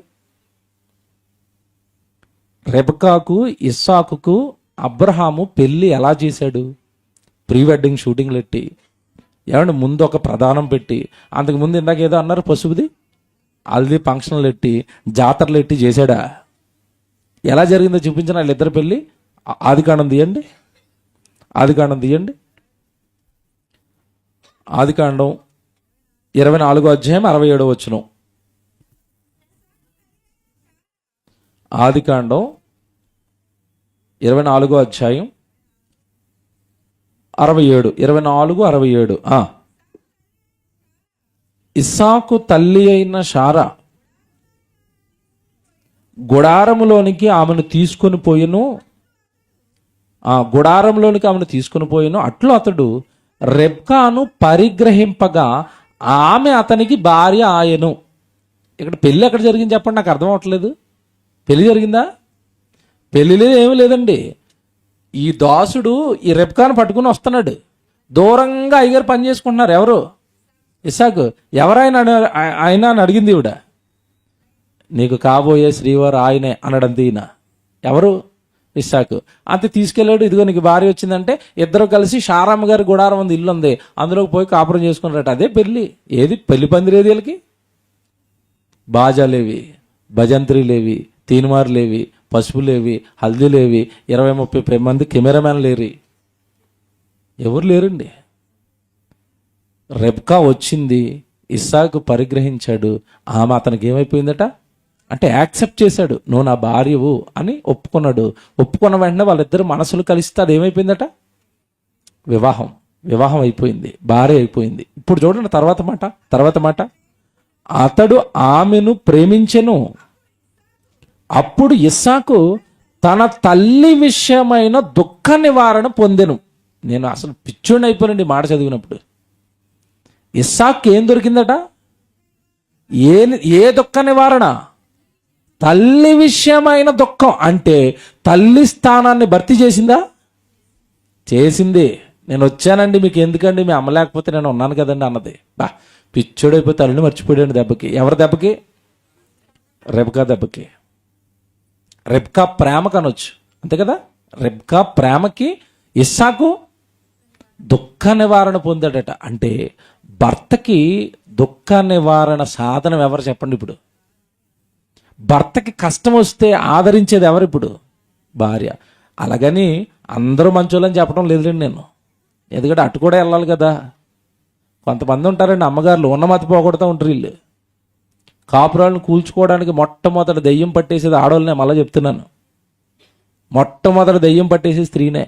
రెబెకాకు ఇస్సాకుకు అబ్రహాము పెళ్ళి ఎలా చేశాడు? ప్రీ వెడ్డింగ్ షూటింగ్లు పెట్టి, ఏమంటే ముందు ఒక ప్రధానం పెట్టి, అంతకుముందు ఇందాక ఏదో అన్నారు పసుపుది, హల్దీ ఫంక్షన్లు పెట్టి, జాతరలు పెట్టి చేశాడా? ఎలా జరిగిందో చూపించిన వాళ్ళిద్దరు పెళ్ళి. ఆదికాండం తీయండి, ఆదికాండం తీయండి. ఆదికాండం 24వ అధ్యాయం 67వ వచనం. ఆదికాండం 24వ అధ్యాయం 67, 24, 67. ఇస్సాకు తల్లి అయిన శారా గుడారములోనికి ఆమెను తీసుకొని పోయెను, గుడారంలోనికి ఆమెను తీసుకుని పోయాను. అట్లు అతడు రెబ్కాను పరిగ్రహింపగా ఆమె అతనికి భార్య ఆయను. ఇక్కడ పెళ్ళి ఎక్కడ జరిగింది చెప్పండి, నాకు అర్థం అవ్వట్లేదు. పెళ్ళి జరిగిందా? పెళ్ళి లేదు, ఏమీ లేదండి. ఈ దాసుడు ఈ రెబ్కాను పట్టుకుని వస్తున్నాడు. దూరంగా అయ్యగారు పని చేసుకుంటున్నారు. ఎవరు? ఇస్సాకు. ఎవరైనా ఆయన అని అడిగింది ఈవిడ. నీకు కాబోయే శ్రీవారు ఆయనే అనడంది ఈయన. ఎవరు? ఇస్సాకు. అంతే తీసుకెళ్ళాడు. ఇదిగో నీకు భార్య వచ్చిందంటే ఇద్దరు కలిసి శారమ్మ గారి గుడారం ఉంది, ఇల్లు ఉంది, అందులోకి పోయి కాపురం చేసుకున్నారట. అదే పెళ్ళి. ఏది పెళ్లి పందిరేది వీళ్ళకి? బాజాలేవి, భజంత్రీలేవి, తీన్మార్లేవి, పసుపులేవి, హల్దీలేవి, 20-30 మంది కెమెరామ్యాన్ లేరు. ఎవరు లేరండి. రెబ్కా వచ్చింది, ఇస్సాకు పరిగ్రహించాడు. ఆమె అతనికి ఏమైపోయిందట అంటే యాక్సెప్ట్ చేశాడు. నువ్వు నా భార్యవు అని ఒప్పుకున్నాడు. ఒప్పుకున్న వెంటనే వాళ్ళిద్దరు మనసులు కలిస్తే అది ఏమైపోయిందట? వివాహం అయిపోయింది, భార్య అయిపోయింది. ఇప్పుడు చూడండి తర్వాత మాట. అతడు ఆమెను ప్రేమించెను. అప్పుడు ఇస్సాకు తన తల్లి విషయమైన దుఃఖ నివారణ పొందెను. నేను అసలు పిచ్చోడిని అయిపోయానండి మాట చదివినప్పుడు. ఇస్సాకు ఏం దొరికిందట? ఏ దుఃఖ నివారణ? తల్లి విషయమైన దుఃఖం. అంటే తల్లి స్థానాన్ని భర్తీ చేసిందా? చేసింది. నేను వచ్చానండి మీకు ఎందుకండి, మీ అమ్మ లేకపోతే నేను ఉన్నాను కదండి అన్నది. పిచ్చోడైపోయి తల్లిని మర్చిపోయాడు దెబ్బకి. ఎవరి దెబ్బకి? రెబ్కా దెబ్బకి. రెబ్కా ప్రేమకు అనొచ్చు, అంతే కదా. రెబ్కా ప్రేమకి ఇస్సాకు దుఃఖ నివారణ పొందాడట. అంటే భర్తకి దుఃఖ నివారణ సాధనం ఎవరు చెప్పండి? ఇప్పుడు భర్తకి కష్టం వస్తే ఆదరించేది ఎవరు? ఇప్పుడు భార్య. అలాగని అందరూ మంచోళ్ళని చెప్పడం లేదులేండి నేను, ఎందుకంటే అటు కూడా వెళ్ళాలి కదా. కొంతమంది ఉంటారండి అమ్మగారులు, ఉన్నమతి పోగొడతా ఉంటారు వీళ్ళు. కాపురాలను కూల్చుకోవడానికి మొట్టమొదటి దెయ్యం పట్టేసేది ఆడవాళ్ళనే, మళ్ళీ చెప్తున్నాను. మొట్టమొదటి దెయ్యం పట్టేసి స్త్రీనే.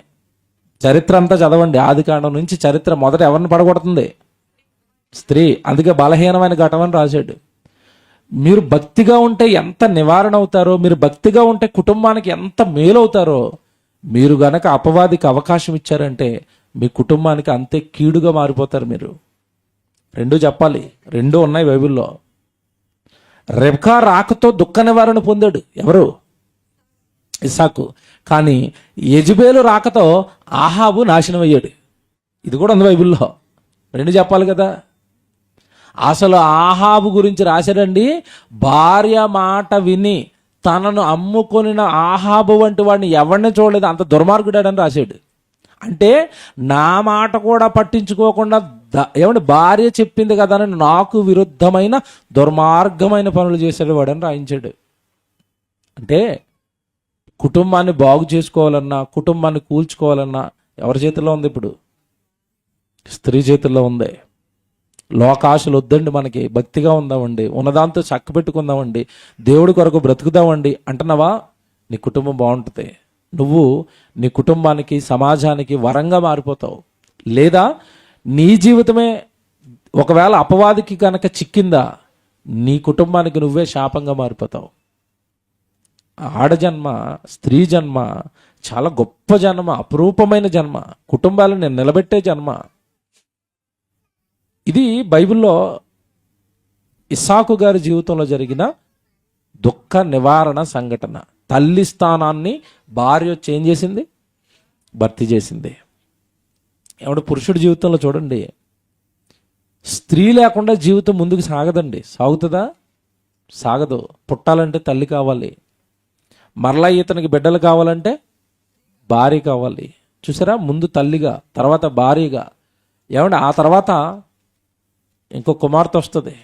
చరిత్ర అంతా చదవండి, ఆది కాండం నుంచి చరిత్ర. మొదట ఎవరిని పడగొడుతుంది? స్త్రీ. అందుకే బలహీనమైన ఘటన అని రాశాడు. మీరు భక్తిగా ఉంటే ఎంత నివారణ అవుతారో, మీరు భక్తిగా ఉంటే కుటుంబానికి ఎంత మేలవుతారో, మీరు గనక అపవాదికి అవకాశం ఇచ్చారంటే మీ కుటుంబానికి అంతే కీడుగా మారిపోతారు మీరు. రెండూ చెప్పాలి, రెండూ ఉన్నాయి బైబిల్లో. రెబ్కా రాకతో దుఃఖ నివారణ పొందాడు ఎవరు? ఇస్సాకు. కానీ యెజెబెలు రాకతో ఆహాబు నాశనం అయ్యాడు. ఇది కూడా ఉంది బైబిల్లో. రెండు చెప్పాలి కదా. అసలు ఆహాబు గురించి రాశాడండి, భార్య మాట విని తనను అమ్ముకొనిన ఆహాబు వంటి వాడిని ఎవరిని చూడలేదు, అంత దుర్మార్గుడాడని రాశాడు. అంటే నా మాట కూడా పట్టించుకోకుండా ఏమంటే భార్య చెప్పింది కదా అని నాకు విరుద్ధమైన దుర్మార్గమైన పనులు చేశాడు వాడని రాయించాడు. అంటే కుటుంబాన్ని బాగు చేసుకోవాలన్నా, కుటుంబాన్ని కూల్చుకోవాలన్నా ఎవరి చేతుల్లో ఉంది? ఇప్పుడు స్త్రీ చేతుల్లో ఉంది. లోకాశలు వద్దండి మనకి, భక్తిగా ఉందామండి, ఉన్నదాంతో చక్క పెట్టుకుందామండి, దేవుడి కొరకు బ్రతుకుదామండి అంటున్నావా, నీ కుటుంబం బాగుంటుంది. నువ్వు నీ కుటుంబానికి, సమాజానికి వరంగా మారిపోతావు. లేదా నీ జీవితమే ఒకవేళ అపవాదికి కనుక చిక్కిందా, నీ కుటుంబానికి నువ్వే శాపంగా మారిపోతావు. ఆడజన్మ, స్త్రీ జన్మ చాలా గొప్ప జన్మ, అపురూపమైన జన్మ, కుటుంబాలను నిలబెట్టే జన్మ. ఇది బైబిల్లో ఇస్సాకు గారి జీవితంలో జరిగిన దుఃఖ నివారణ సంఘటన. తల్లి స్థానాన్ని భార్య వచ్చి ఏం చేసింది? భర్తీ చేసింది. ఏమంటే పురుషుడి జీవితంలో చూడండి, స్త్రీ లేకుండా జీవితం ముందుకు సాగదండి. సాగుతుందా? సాగదు. పుట్టాలంటే తల్లి కావాలి, మరలా ఇతనికి బిడ్డలు కావాలంటే భార్య కావాలి. చూసారా, ముందు తల్లిగా, తర్వాత భార్యగా, ఏమంటే ఆ తర్వాత ఇంకో కుమార్తె వస్తుంది,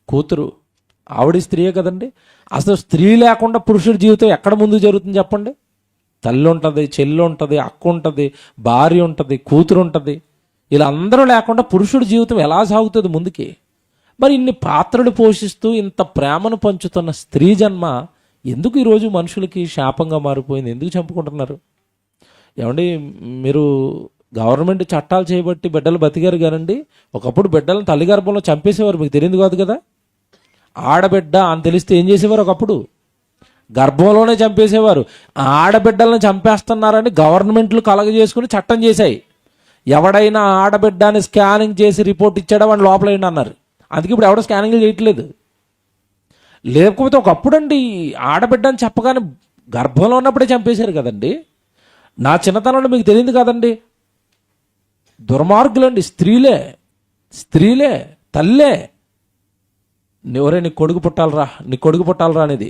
కూతురు. ఆవిడ స్త్రీయే కదండి. అసలు స్త్రీ లేకుండా పురుషుడి జీవితం ఎక్కడ ముందు జరుగుతుంది చెప్పండి? తల్లి ఉంటుంది, చెల్లి ఉంటుంది, అక్క ఉంటుంది, భార్య ఉంటుంది, కూతురు ఉంటుంది. వీళ్ళందరూ లేకుండా పురుషుడి జీవితం ఎలా సాగుతుంది ముందుకి? మరి ఇన్ని పాత్రలు పోషిస్తూ ఇంత ప్రేమను పంచుతున్న స్త్రీ జన్మ ఎందుకు ఈరోజు మనుషులకి శాపంగా మారిపోయింది? ఎందుకు చంపుకుంటున్నారు? ఏమండి, మీరు గవర్నమెంట్ చట్టాలు చేయబట్టి బిడ్డలు బతికారు కానండి, ఒకప్పుడు బిడ్డలను తల్లి గర్భంలో చంపేసేవారు. మీకు తెలియదు కాదు కదా. ఆడబిడ్డ అని తెలిస్తే ఏం చేసేవారు? ఒకప్పుడు గర్భంలోనే చంపేసేవారు. ఆడబిడ్డలను చంపేస్తున్నారని గవర్నమెంట్లు కలగజేసుకుని చట్టం చేశాయి. ఎవడైనా ఆడబిడ్డ అని స్కానింగ్ చేసి రిపోర్ట్ ఇచ్చాడా వాడిని లోపలేయండి అన్నారు. అందుకే ఇప్పుడు ఎవడో స్కానింగ్లు చేయట్లేదు. లేకపోతే ఒకప్పుడు అండి ఆడబిడ్డ అని చెప్పగానే గర్భంలో ఉన్నప్పుడే చంపేశారు కదండి. నా చిన్నతనంలో మీకు తెలియదు కదండి. దుర్మార్గులండి, స్త్రీలే, స్త్రీలే, తల్లే. ఎవరే నీ కొడుకు పుట్టాలరా, నీ కొడుకు పుట్టాలరా అనేది.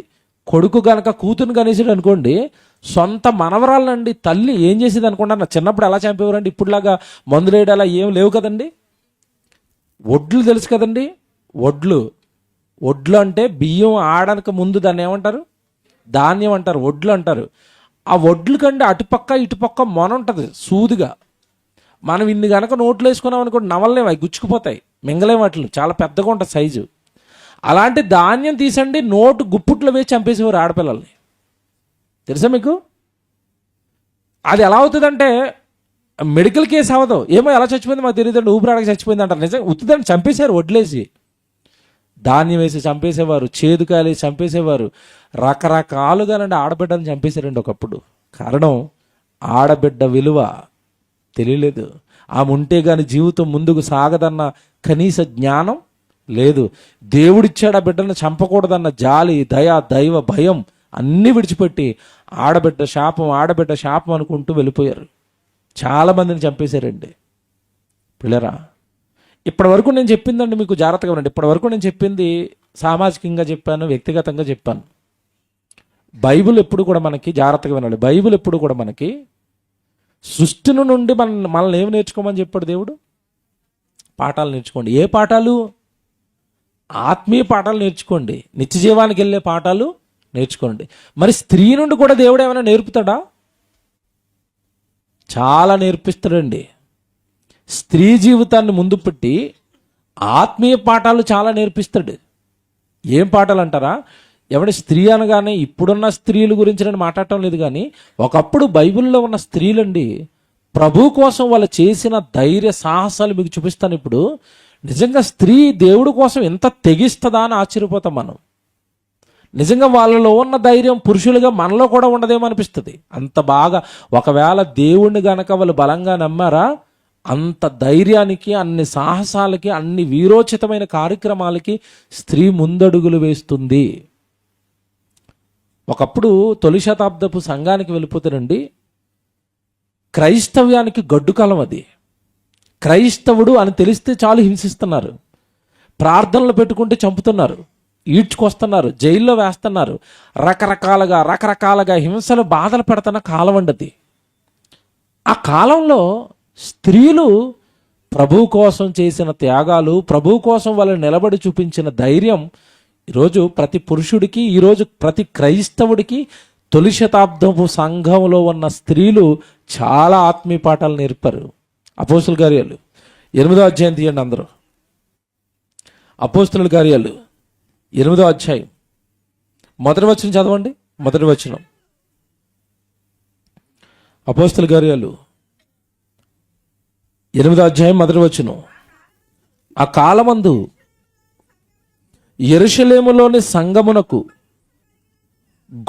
కొడుకు కనుక కూతురుని కనేసాడు అనుకోండి, సొంత మనవరాలనండి తల్లి ఏం చేసేది అనుకుంటా. నా చిన్నప్పుడు ఎలా చంపేవారండి, ఇప్పుడులాగా మందులేయడం అలా ఏం లేవు కదండి. వడ్లు తెలుసు కదండి, వడ్లు. వడ్లు అంటే బియ్యం ఆడడానికి ముందు దాన్ని ఏమంటారు? ధాన్యం అంటారు, వడ్లు అంటారు. ఆ వడ్లు కంటే అటుపక్క ఇటుపక్క మొన ఉంటుంది సూదిగా. మనం ఇన్ని కనుక నోట్లు వేసుకున్నాం అనుకోండి, నవలలేము, అవి గుచ్చుకుపోతాయి, మింగలేము, వాటిని చాలా పెద్దగా ఉంటుంది సైజు. అలాంటి ధాన్యం తీసండి నోటు గుప్పుట్లో వేసి చంపేసేవారు ఆడపిల్లల్ని. తెలుసా మీకు? అది ఎలా అవుతుందంటే మెడికల్ కేసు అవ్వదు. ఏమో ఎలా చచ్చిపోయింది మాకు తెలియదండి, ఊపిరాడక చచ్చిపోయింది అంటారు. నిజంగా ఉత్తుదని చంపేశారు, వడ్లేసి ధాన్యం వేసి చంపేసేవారు, చేదుకాయలు వేసి చంపేసేవారు. రకరకాలుగానండి ఆడబిడ్డని చంపేశారండి ఒకప్పుడు. కారణం ఆడబిడ్డ విలువ తెలియలేదు. ఆమె ఉంటే కానీ జీవితం ముందుకు సాగదన్న కనీస జ్ఞానం లేదు. దేవుడిచ్చాడు ఆ బిడ్డను చంపకూడదన్న జాలి, దయ, దైవ భయం అన్నీ విడిచిపెట్టి ఆడబిడ్డ శాపం, ఆడబిడ్డ శాపం అనుకుంటూ వెళ్ళిపోయారు. చాలామందిని చంపేశారండి. పిల్లరా, ఇప్పటి వరకు నేను చెప్పిందండి మీకు జాగ్రత్తగా ఉండండి. ఇప్పటి వరకు నేను చెప్పింది సామాజికంగా చెప్పాను, వ్యక్తిగతంగా చెప్పాను. బైబిల్ ఎప్పుడు కూడా మనకి, జాగ్రత్తగా వినాలి, బైబిల్ ఎప్పుడు కూడా మనకి సృష్టిని నుండి మనల్ని ఏమి నేర్చుకోమని చెప్పాడు దేవుడు? పాఠాలు నేర్చుకోండి. ఏ పాఠాలు? ఆత్మీయ పాఠాలు నేర్చుకోండి, నిత్య జీవానికి వెళ్ళే పాఠాలు నేర్చుకోండి. మరి స్త్రీ నుండి కూడా దేవుడు ఏమైనా నేర్పుతాడా? చాలా నేర్పిస్తాడండి. స్త్రీ జీవితాన్ని ముందు పెట్టి ఆత్మీయ పాఠాలు చాలా నేర్పిస్తాడు. ఏం పాఠాలు అంటారా? ఎవడి స్త్రీ అనగానే ఇప్పుడున్న స్త్రీల గురించి నేను మాట్లాడటం లేదు, కానీ ఒకప్పుడు బైబిల్లో ఉన్న స్త్రీలండి ప్రభు కోసం వాళ్ళు చేసిన ధైర్య సాహసాలు మీకు చూపిస్తాను. ఇప్పుడు నిజంగా స్త్రీ దేవుడి కోసం ఎంత తెగిస్తుందా అని ఆశ్చర్యపోతాం మనం. నిజంగా వాళ్ళలో ఉన్న ధైర్యం పురుషులుగా మనలో కూడా ఉండదేమో అనిపిస్తుంది. అంత బాగా ఒకవేళ దేవుణ్ణి గనక వాళ్ళు బలంగా నమ్మారా, అంత ధైర్యానికి, అన్ని సాహసాలకి, అన్ని వీరోచితమైన కార్యక్రమాలకి స్త్రీ ముందడుగులు వేస్తుంది. ఒకప్పుడు తొలి శతాబ్దపు సంఘానికి వెళ్ళిపోతారండి, క్రైస్తవ్యానికి గడ్డు కాలం అది. క్రైస్తవుడు అని తెలిస్తే చాలు హింసిస్తున్నారు, ప్రార్థనలు పెట్టుకుంటే చంపుతున్నారు, ఈడ్చుకొస్తున్నారు, జైల్లో వేస్తున్నారు, రకరకాలుగా హింసలు బాధలు పెడుతున్న కాలం అండి. ఆ కాలంలో స్త్రీలు ప్రభు కోసం చేసిన త్యాగాలు, ప్రభు కోసం వాళ్ళు నిలబడి చూపించిన ధైర్యం ఈరోజు ప్రతి పురుషుడికి, ఈరోజు ప్రతి క్రైస్తవుడికి తొలి శతాబ్దపు సంఘంలో ఉన్న స్త్రీలు చాలా ఆత్మీయ పాఠాలు నేర్పారు. అపోస్తుల కార్యాలు 8వ అధ్యాయం తీయండి అందరూ. అపోస్తుల కార్యాలు 8వ అధ్యాయం మొదటి వచనం చదవండి. మొదటి వచనం, అపోస్తుల కార్యాలు 8వ అధ్యాయం మొదటి వచనం. ఆ కాలమందు యెరూషలేములోని సంఘమునకు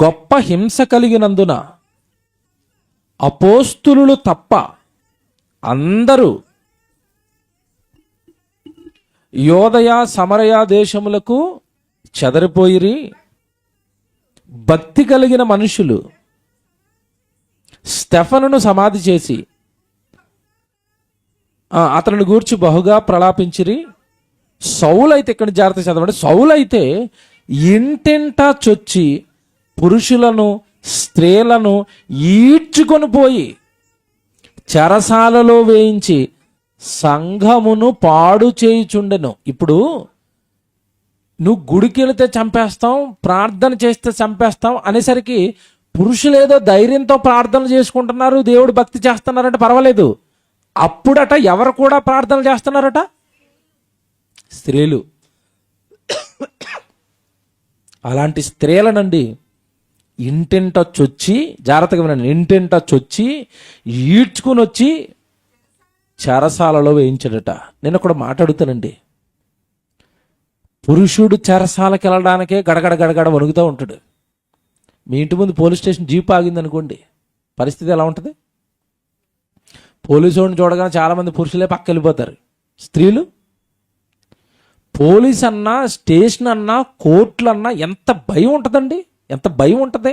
గొప్ప హింస కలిగినందున అపోస్తులు తప్ప అందరూ యోదయ సమరయ దేశములకు చెదరిపోయిరి. భక్తి కలిగిన మనుషులు స్టెఫనును సమాధి చేసి అతనిని గూర్చి బహుగా ప్రలాపించిరి. సౌలైతే, ఇక్కడ జాగ్రత్త చదవండి, సౌలైతే ఇంటింటా చొచ్చి పురుషులను స్త్రీలను ఈడ్చుకొని పోయి చెరసాలలో వేయించి సంఘమును పాడు చేయుచుండెను. ఇప్పుడు నువ్వు గుడికి వెళితే చంపేస్తాం, ప్రార్థన చేస్తే చంపేస్తాం అనేసరికి పురుషులు ఏదో ధైర్యంతో ప్రార్థనలు చేసుకుంటున్నారు, దేవుడు భక్తి చేస్తున్నారంటే పర్వాలేదు. అప్పుడట ఎవరు కూడా ప్రార్థనలు చేస్తున్నారట? స్త్రీలు. అలాంటి స్త్రీలనండి ఇంటింట చొచ్చి, జాగ్రత్తగా వినండి, ఇంటింట చొచ్చి ఈడ్చుకుని వచ్చి చెరసాలలో వేయించాడట. నేను కూడా మాట్లాడుతానండి, పురుషుడు చెరసాలకు వెళ్ళడానికే గడగడ వణుకుతూ ఉంటాడు. మీ ఇంటి ముందు పోలీస్ స్టేషన్ జీప్ ఆగింది అనుకోండి, పరిస్థితి ఎలా ఉంటుంది? పోలీసు వాడిని చూడగానే చాలామంది పురుషులే పక్క వెళ్ళిపోతారు. స్త్రీలు పోలీస్ అన్నా, స్టేషన్ అన్నా, కోర్టులు అన్నా ఎంత భయం ఉంటుందండి, ఎంత భయం ఉంటుంది.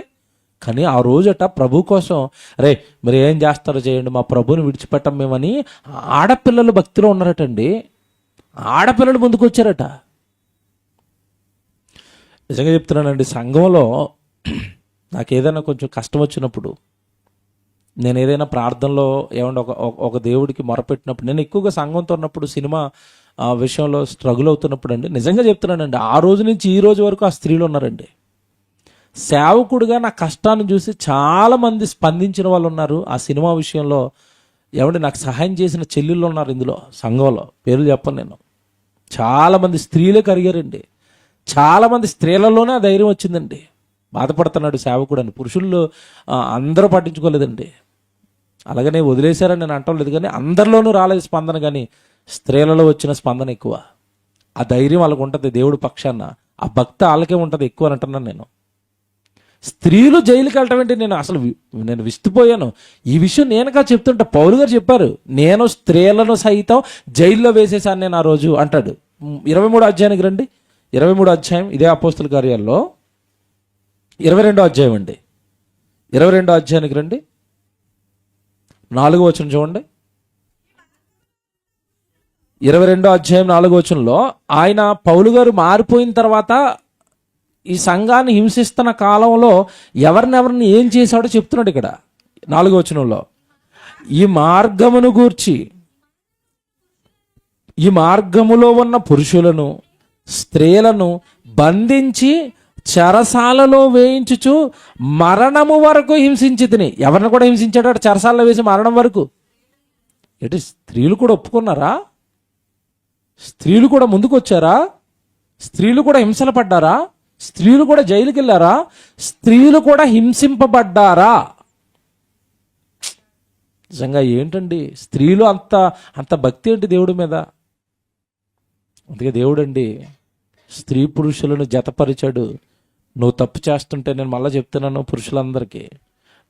కానీ ఆ రోజట ప్రభు కోసం, రే మీరు ఏం చేస్తారో చేయండి, మా ప్రభుని విడిచిపెట్టం మేమని ఆడపిల్లలు భక్తిలో ఉన్నారటండి. ఆడపిల్లలు ముందుకు వచ్చారట. నిజంగా చెప్తున్నానండి, సంఘంలో నాకు ఏదైనా కొంచెం కష్టం వచ్చినప్పుడు, నేను ఏదైనా ప్రార్థనలో ఏమన్నా ఒక దేవుడికి మొరపెట్టినప్పుడు, నేను ఎక్కువగా సంఘంతో ఉన్నప్పుడు సినిమా విషయంలో స్ట్రగుల్ అవుతున్నప్పుడు అండి, నిజంగా చెప్తున్నానండి, ఆ రోజు నుంచి ఈ రోజు వరకు ఆ స్త్రీలు ఉన్నారండి. సేవకుడుగా నా కష్టాన్ని చూసి చాలామంది స్పందించిన వాళ్ళు ఉన్నారు. ఆ సినిమా విషయంలో ఏమంటే నాకు సహాయం చేసిన చెల్లెళ్ళు ఉన్నారు ఇందులో, సంఘంలో పేర్లు చెప్పను నేను. చాలామంది స్త్రీలే కరిగారండి. చాలామంది స్త్రీలలోనే ఆ ధైర్యం వచ్చిందండి. బాధపడుతున్నాడు సేవకుడు అని. పురుషులు అందరూ పట్టించుకోలేదండి. అలాగనే వదిలేశారని నేను అంటం లేదు, కానీ అందరిలోనూ రాలేదు స్పందన, కానీ స్త్రీలలో వచ్చిన స్పందన ఎక్కువ. ఆ ధైర్యం వాళ్ళకు ఉంటుంది దేవుడి పక్షాన, ఆ భక్తి వాళ్ళకే ఉంటుంది ఎక్కువ అని అంటున్నాను నేను. స్త్రీలు జైలుకి వెళ్ళటం ఏంటి? నేను విస్తుపోయాను. ఈ విషయం నేనుగా చెప్తుంటా. పౌలు గారు చెప్పారు, నేను స్త్రీలను సైతం జైల్లో వేసేసాను నేను ఆ రోజు అంటాడు. 23వ అధ్యాయానికి రండి. 23వ అధ్యాయం ఇదే అపోస్తుల కార్యాల్లో 22వ అధ్యాయం అండి. 22వ అధ్యాయానికి రండి, 4వ వచనం చూడండి. 22వ అధ్యాయం 4వ వచనంలో ఆయన పౌలు గారు మారిపోయిన తర్వాత ఈ సంఘాన్ని హింసిస్తున్న కాలంలో ఎవరినెవరిని ఏం చేశాడో చెప్తున్నాడు ఇక్కడ 4వ వచనంలో. ఈ మార్గమును గూర్చి, ఈ మార్గములో ఉన్న పురుషులను స్త్రీలను బంధించి చెరసాలలో వేయించుచు మరణము వరకు హింసించి తిని. ఎవరిని కూడా హింసించాడు చెరసాలలో వేసి మరణం వరకు. ఏంటి స్త్రీలు కూడా ఒప్పుకున్నారా? స్త్రీలు కూడా ముందుకు వచ్చారా? స్త్రీలు కూడా హింసలు పడ్డారా? స్త్రీలు కూడా జైలుకి వెళ్ళారా? స్త్రీలు కూడా హింసింపబడ్డారా? నిజంగా ఏంటండి స్త్రీలు అంత అంత భక్తి ఏంటి దేవుడి మీద? అందుకే దేవుడండి స్త్రీ పురుషులను జతపరిచాడు. నువ్వు తప్పు చేస్తుంటే, నేను మళ్ళీ చెప్తున్నాను పురుషులందరికీ,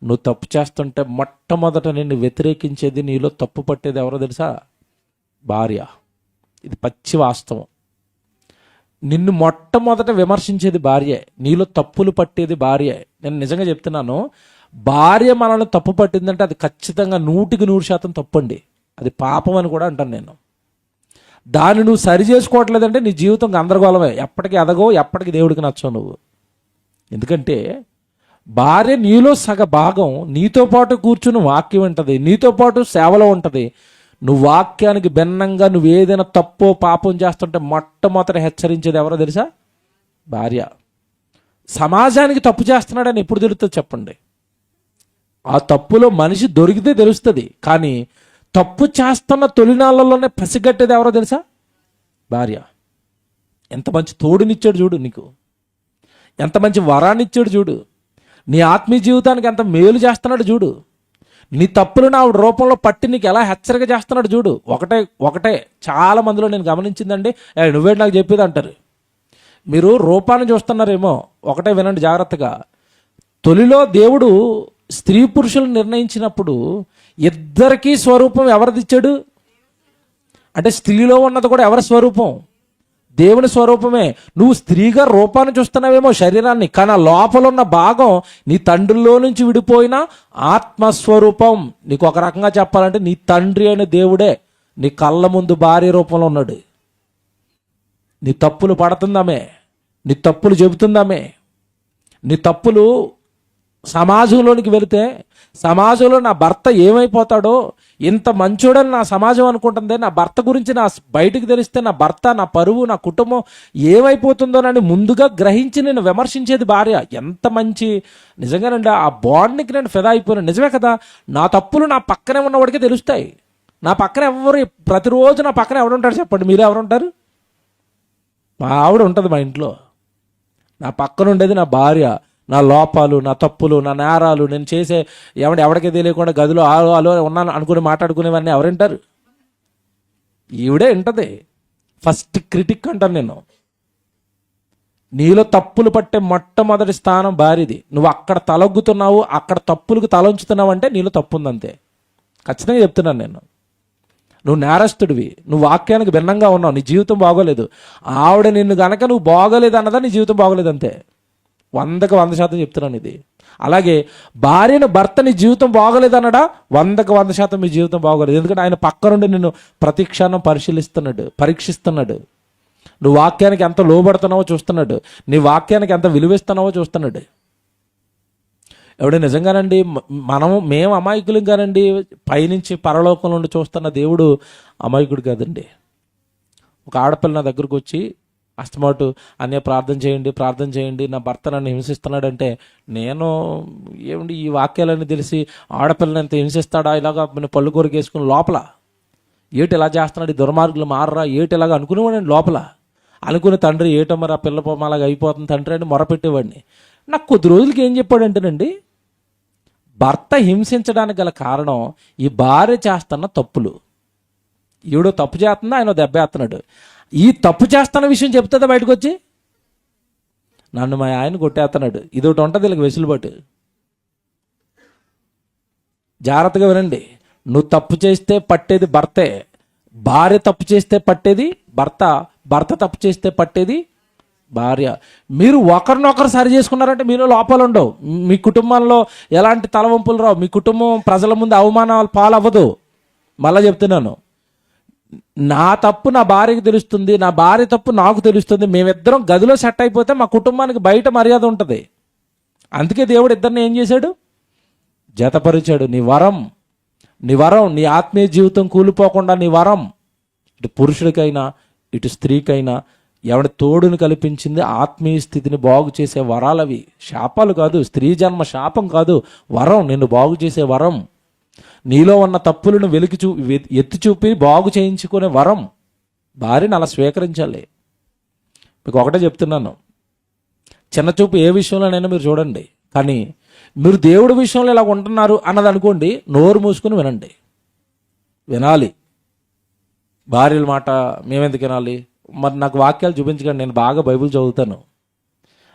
నువ్వు తప్పు చేస్తుంటే మొట్టమొదట నిన్ను వ్యతిరేకించేది, నీలో తప్పు పట్టేది ఎవరో తెలుసా? భార్య. ఇది పచ్చి వాస్తవం. నిన్ను మొట్టమొదట విమర్శించేది భార్యే, నీలో తప్పులు పట్టేది భార్యే. నేను నిజంగా చెప్తున్నాను, భార్య మనల్ని తప్పు పట్టిందంటే అది ఖచ్చితంగా 100% తప్పండి. అది పాపం అని కూడా అంటాను నేను. దాన్ని నువ్వు సరి చేసుకోవట్లేదంటే నీ జీవితం గందరగోళమే. ఎప్పటికీ ఎదగో, ఎప్పటికీ దేవుడికి నచ్చవు నువ్వు. ఎందుకంటే భార్య నీలో సగ భాగం, నీతో పాటు కూర్చుని వాక్యం ఉంటుంది, నీతో పాటు సేవలో ఉంటుంది. నువ్వు వాక్యానికి భిన్నంగా నువ్వు ఏదైనా తప్పో పాపం చేస్తుంటే మొట్టమొదటి హెచ్చరించేది ఎవరో తెలుసా? భార్య. సమాజానికి తప్పు చేస్తున్నాడని ఎప్పుడు తెలుస్తుంది చెప్పండి? ఆ తప్పులో మనిషి దొరికితే తెలుస్తుంది. కానీ తప్పు చేస్తున్న తొలినాళ్ళలోనే పసిగట్టేది ఎవరో తెలుసా? భార్య. ఎంత మంచి తోడునిచ్చాడు చూడు నీకు, ఎంత మంచి వరాన్ని ఇచ్చాడు చూడు, నీ ఆత్మీయ జీవితానికి ఎంత మేలు చేస్తున్నాడు చూడు, నీ తప్పులు నా రూపంలో పట్టి నీకు ఎలా హెచ్చరిక చేస్తున్నాడు చూడు. ఒకటే చాలా మందిలో నేను గమనించిందండి, నువ్వేంటి నాకు చెప్పేది అంటారు. మీరు రూపాన్ని చూస్తున్నారేమో, ఒకటే వినండి జాగ్రత్తగా. తొలిలో దేవుడు స్త్రీ పురుషులను నిర్ణయించినప్పుడు ఇద్దరికీ స్వరూపం ఎవరిదిచ్చాడు? అంటే స్త్రీలో ఉన్నది కూడా ఎవరి స్వరూపం? దేవుని స్వరూపమే. నువ్వు స్త్రీగా రూపాన్ని చూస్తున్నావేమో, శరీరాన్ని, కానీ ఆ లోపల ఉన్న భాగం నీ తండ్రిలో నుంచి విడిపోయిన ఆత్మస్వరూపం. నీకు ఒక రకంగా చెప్పాలంటే నీ తండ్రి అయిన దేవుడే నీ కళ్ళ ముందు భార్య రూపంలో ఉన్నాడు. నీ తప్పులు పడుతుందామే, నీ తప్పులు చెబుతుందామే, నీ తప్పులు సమాజంలోనికి వెళితే సమాజంలో నా భర్త ఏమైపోతాడో, ఇంత మంచోడని నా సమాజం అనుకుంటుంది, నా భర్త గురించి నా బయటికి తెలిస్తే నా భర్త, నా పరువు, నా కుటుంబం ఏమైపోతుందోనని ముందుగా గ్రహించి నేను విమర్శించేది భార్య. ఎంత మంచి, నిజంగానండి ఆ బాండ్కి నేను ఫిదా అయిపోయాను. నిజమే కదా, నా తప్పులు నా పక్కనే ఉన్నవాడికే తెలుస్తాయి. నా పక్కన ఎవరు, ప్రతిరోజు నా పక్కన ఎవడుంటాడు చెప్పండి? మీరే ఎవరుంటారు? మా ఆవిడ ఉంటుంది మా ఇంట్లో. నా పక్కన ఉండేది నా భార్య. నా లోపాలు, నా తప్పులు, నా నేరాలు, నేను చేసే ఎవడికే తెలియకుండా గదిలో ఆలో ఉన్నాను అనుకుని మాట్లాడుకునేవన్నీ ఎవరు వింటారు? ఈవిడే వింటది. ఫస్ట్ క్రిటిక్ అంటాను నేను. నీలో తప్పులు పట్టే మొట్టమొదటి స్థానం భార్యది. నువ్వు అక్కడ తలొగ్గుతున్నావు, అక్కడ తప్పులకు తలంచుతున్నావు అంటే నీలో తప్పు ఉందంతే. ఖచ్చితంగా చెప్తున్నాను నేను. నువ్వు నేరస్తుడివి, నువ్వు వాక్యానికి భిన్నంగా ఉన్నావు, నీ జీవితం బాగోలేదు. ఆవిడ నిన్ను గనక నువ్వు బాగోలేదు అన్నదా నీ జీవితం బాగోలేదు అంతే. 100కి 100% చెప్తున్నాను ఇది. అలాగే భార్యను భర్త నీ జీవితం బాగోలేదు అన్నాడా, 100కి 100% మీ జీవితం బాగోలేదు. ఎందుకంటే ఆయన పక్క నుండి నిన్ను ప్రతి క్షణం పరిశీలిస్తున్నాడు, పరీక్షిస్తున్నాడు. నువ్వు వాక్యానికి ఎంత లోబడుతున్నావో చూస్తున్నాడు, నీ వాక్యానికి ఎంత విలువిస్తున్నావో చూస్తున్నాడు. ఎవడు నిజంగానండి మేము అమాయకులం కానండి, పైనుంచి పరలోకం నుండి చూస్తున్న దేవుడు అమాయకుడు కాదండి. ఒక ఆడపిల్ల నా దగ్గరకు వచ్చి అస్తమాటు అన్నయ్య ప్రార్థన చేయండి, నా భర్త నన్ను హింసిస్తున్నాడంటే, నేను ఏమండి ఈ వాక్యాలన్నీ తెలిసి ఆడపిల్లని ఎంత హింసిస్తాడా, ఇలాగా పళ్ళు కొరికేసుకుని లోపల ఏటి ఇలా చేస్తున్నాడు, ఈ దుర్మార్గులు మారరా, ఏటి ఇలాగ అనుకునేవాడిని లోపల. అనుకునే తండ్రి ఏటో మరి ఆ పిల్ల అలాగ అయిపోతుంది తండ్రి అని మొరపెట్టేవాడిని. నాకు కొద్ది రోజులకి ఏం చెప్పాడంటేనండి, భర్త హింసించడానికి గల కారణం ఈ భార్య చేస్తున్న తప్పులు. ఈవిడో తప్పు చేస్తుందా, ఆయన దెబ్బ వేస్తున్నాడు. ఈ తప్పు చేస్తున్న విషయం చెప్తుందా బయటకు వచ్చి, నన్ను మా ఆయన కొట్టేస్తున్నాడు, ఇదొకటి ఉంటుంది వీళ్ళకి వెసులుబాటు. జాగ్రత్తగా వినండి, నువ్వు తప్పు చేస్తే పట్టేది భర్తే, భార్య తప్పు చేస్తే పట్టేది భర్త, భర్త తప్పు చేస్తే పట్టేది భార్య. మీరు ఒకరినొకరు సరి చేసుకున్నారంటే మీలో లోపాలు ఉండవు, మీ కుటుంబంలో ఎలాంటి తలవంపులు రావు, మీ కుటుంబం ప్రజల ముందు అవమానాలు పాలవ్వదు. మళ్ళా చెప్తున్నాను, నా తప్పు నా భార్యకి తెలుస్తుంది, నా భార్య తప్పు నాకు తెలుస్తుంది. మేమిద్దరం గదిలో సెట్ అయిపోతే మా కుటుంబానికి బయట మర్యాద ఉంటుంది. అందుకే దేవుడు ఇద్దరిని ఏం చేశాడు? జతపరిచాడు. నీ వరం, నీ ఆత్మీయ జీవితం కూలిపోకుండా నీ వరం. ఇటు పురుషుడికైనా ఇటు స్త్రీకైనా ఎవడి తోడుని కల్పించింది ఆత్మీయ స్థితిని బాగు చేసే వరాలవి. శాపాలు కాదు, స్త్రీ జన్మ శాపం కాదు, వరం, నిన్ను బాగు చేసే వరం. నీలో ఉన్న తప్పులను ఎత్తి చూపి బాగు చేయించుకునే వరం భార్యను అలా స్వీకరించాలి. మీకు ఒకటే చెప్తున్నాను, చిన్న చూపు ఏ విషయంలోనైనా మీరు చూడండి, కానీ మీరు దేవుడి విషయంలో ఇలా ఉంటున్నారు అన్నది అనుకోండి, నోరు మూసుకుని వినండి, వినాలి. భార్యల మాట మేమెందుకు వినాలి? మరి నాకు వాక్యాలు చూపించకండి, నేను బాగా బైబిల్ చదువుతాను.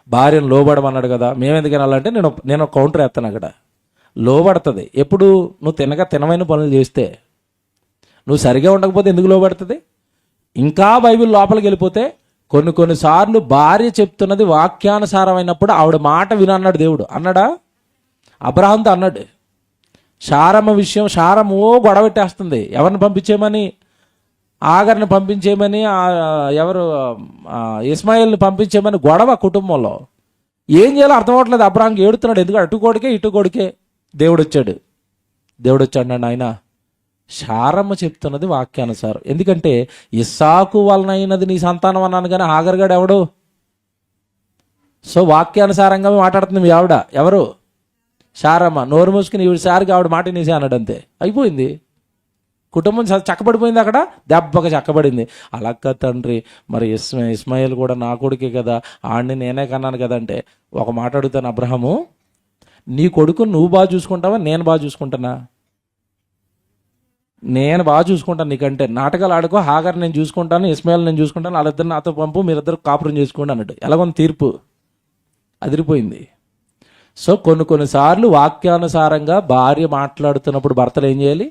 భార్యను లోబడమన్నాడు కదా, మేమెందుకు వినాలంటే నేను కౌంటర్ వేస్తాను అక్కడ. లోబడుతుంది ఎప్పుడు? నువ్వు తినమైన పనులు చేస్తే. నువ్వు సరిగా ఉండకపోతే ఎందుకు లోబడుతుంది? ఇంకా బైబిల్ లోపలికి వెళ్ళిపోతే కొన్నిసార్లు భార్య చెప్తున్నది వాక్యానుసారమైనప్పుడు ఆవిడ మాట వినన్నాడు దేవుడు. అన్నాడా? అబ్రహాంతో అన్నాడు. శారమ్మ విషయం, శారమ్మ గొడవ పెట్టేస్తుంది, ఎవరిని పంపించేయమని, ఆగర్ని పంపించేయమని, ఎవరు ఇస్మాయిల్ని పంపించేయమని గొడవ కుటుంబంలో. ఏం చేయాలో అర్థం అవ్వట్లేదు. అబ్రహాంకి ఏడుతున్నాడు, ఎందుకంటే ఇటు కొడుకే దేవుడు వచ్చాడు నాయన, శారమ్మ చెప్తున్నది వాక్యానుసారం. ఎందుకంటే ఇస్సాకు వలన అయినది నీ సంతానం అన్నాను, కానీ హాగర్గాడు ఎవడు? సో వాక్యానుసారంగా మాట్లాడుతుంది మీ ఆవిడ. ఎవరు? శారమ్మ. నోరు మూసుకుని ఈవిడసారికి ఆవిడ మాట నీసే అన్నాడు, అంతే, అయిపోయింది. కుటుంబం చక్కబడిపోయింది, అక్కడ దెబ్బగా చక్కబడింది. అలాక్క తండ్రి, మరి ఇస్మాయిల్ కూడా నా కొడుకే కదా, ఆడిని నేనే కన్నాను కదా అంటే ఒక మాట అడుగుతాను, అబ్రహాము, నీ కొడుకుని నువ్వు బాగా చూసుకుంటావా, నేను బాగా చూసుకుంటానా? నేను బాగా చూసుకుంటాను నీకంటే. నాటకాలు ఆడుకో, హాగర్ నేను చూసుకుంటాను, ఇస్మాయిల్ నేను చూసుకుంటాను, వాళ్ళిద్దరు నాతో పంపు, మీరిద్దరు కాపురం చేసుకోండి అన్నట్టు. ఎలాగొంది తీర్పు? అదిరిపోయింది. సో కొన్నిసార్లు వాక్యానుసారంగా భార్య మాట్లాడుతున్నప్పుడు భర్తలు ఏం చేయాలి?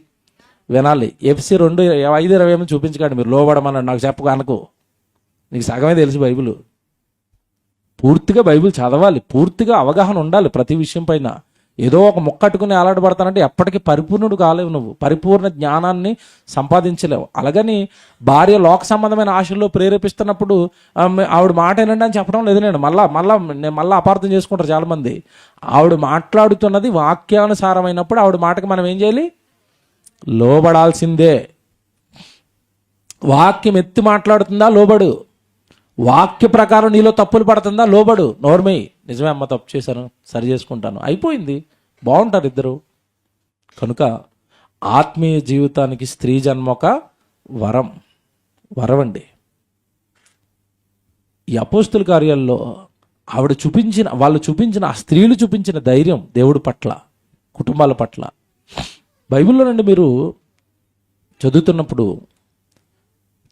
వినాలి. FC 2:5-20 చూపించకండి మీరు, లోబడమన్నాడు నాకు చెప్పకు అనకు. నీకు సగమే తెలుసు బైబిల్. పూర్తిగా బైబిల్ చదవాలి, పూర్తిగా అవగాహన ఉండాలి ప్రతి విషయం పైన. ఏదో ఒక ముక్కట్టుకుని అలాడబడతానంటే ఎప్పటికీ పరిపూర్ణుడు కాలేవు, నువ్వు పరిపూర్ణ జ్ఞానాన్ని సంపాదించలేవు. అలాగని భార్య లోక సంబంధమైన ఆశల్లో ప్రేరేపిస్తున్నప్పుడు ఆవిడ మాట ఏనండి అని చెప్పడం లేదు. నేను మళ్ళా అపార్థం చేసుకుంటారు చాలామంది. ఆవిడ మాట్లాడుతున్నది వాక్యానుసారమైనప్పుడు ఆవిడ మాటకి మనం ఏం చేయాలి? లోబడాల్సిందే. వాక్యం ఎత్తి మాట్లాడుతుందా? లోబడు. వాక్య ప్రకారం నీలో తప్పులు పడుతుందా? లోబడు. నోర్మై, నిజమే అమ్మ, తప్పు చేశాను, సరి చేసుకుంటాను, అయిపోయింది, బాగుంటారు ఇద్దరు. కనుక ఆత్మీయ జీవితానికి స్త్రీ జన్మ ఒక వరం అండి. ఈ అపోస్తుల కార్యాల్లో వాళ్ళు చూపించిన ఆ స్త్రీలు చూపించిన ధైర్యం దేవుడి పట్ల, కుటుంబాల పట్ల. బైబిల్లో నుండి మీరు చదువుతున్నప్పుడు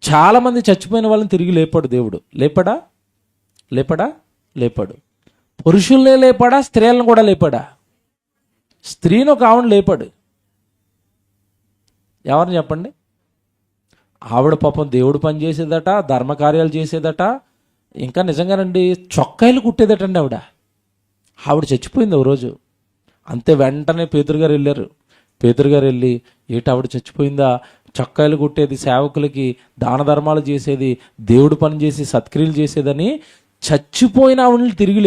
చాలామంది చచ్చిపోయిన వాళ్ళని తిరిగి లేపాడు దేవుడు. లేపాడు. పురుషుల్నే లేపాడా? స్త్రీలను కూడా లేపాడా? స్త్రీని ఒక ఆవిడ లేపాడు. ఎవరిని చెప్పండి? ఆవిడ పాపం దేవుడు పని చేసేదట, ధర్మకార్యాలు చేసేదట, ఇంకా నిజంగానండి చొక్కాయలు కుట్టేదటండి ఆవిడ చచ్చిపోయింది ఓ రోజు. అంతే, వెంటనే పేతురు గారు వెళ్ళి ఏటి ఆవిడ చచ్చిపోయిందా? చొక్కాయలు కుట్టేది, సేవకులకి దాన ధర్మాలు చేసేది, దేవుడు పని చేసి సత్క్రియలు చేసేదని చచ్చిపోయిన ఆవిడని తిరిగి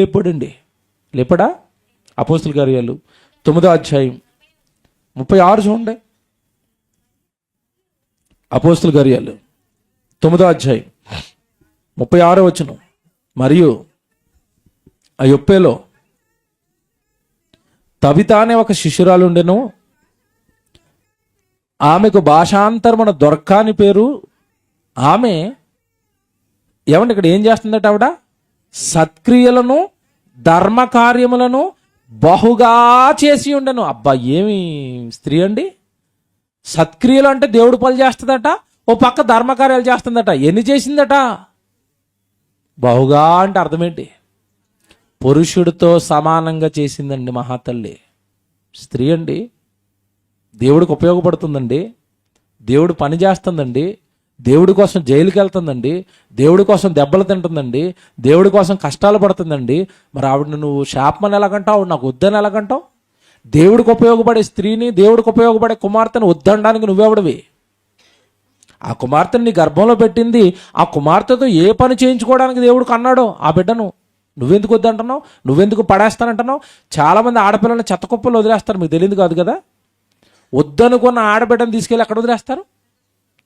లేపాడా? అపోస్తుల కార్యాలు 9:36 చూడండి. అపోస్తుల కార్యాలు 9:36 మరియు ఆ యొప్పేలో తబిత అనే ఒక శిష్యురాలు ఉండెను. ఆమెకు భాషాంతరమున దొర్కా అని పేరు. ఆమె ఏమంటే ఇక్కడ ఏం చేస్తుందట? ఆవిడ సత్క్రియలను ధర్మకార్యములను బహుగా చేసి ఉండను. అబ్బా, ఏమి స్త్రీ అండి! సత్క్రియలు అంటే దేవుడు పనులు చేస్తుందట, ఓ పక్క ధర్మకార్యాలు చేస్తుందట. ఎన్ని చేసిందట? బహుగా అంటే అర్థం ఏంటి? పురుషుడితో సమానంగా చేసిందండి మహాతల్లి. స్త్రీ అండి, దేవుడికి ఉపయోగపడుతుందండి, దేవుడు పని చేస్తుందండి, దేవుడి కోసం జైలుకి వెళ్తుందండి, దేవుడి కోసం దెబ్బలు తింటుందండి, దేవుడి కోసం కష్టాలు పడుతుందండి. మరి ఆవిడని నువ్వు శాపమని ఎలాగంటావు? నాకు వద్దని ఎలాగంటావు? దేవుడికి ఉపయోగపడే స్త్రీని, దేవుడికి ఉపయోగపడే కుమార్తెను వద్దనడానికి నువ్వెవడివి? ఆ కుమార్తెని నీ గర్భంలో పెట్టింది, ఆ కుమార్తెతో ఏ పని చేయించుకోవడానికి దేవుడికి అన్నాడో ఆ బిడ్డను నువ్వెందుకు వద్దంటున్నావు? నువ్వెందుకు పడేస్తానంటున్నావు? చాలామంది ఆడపిల్లల్ని చెత్తకుప్పలు వదిలేస్తారు, మీకు తెలియదు కాదు కదా. వద్దనుకున్న ఆడబిడ్డను తీసుకెళ్ళి ఎక్కడ వదిలేస్తారు?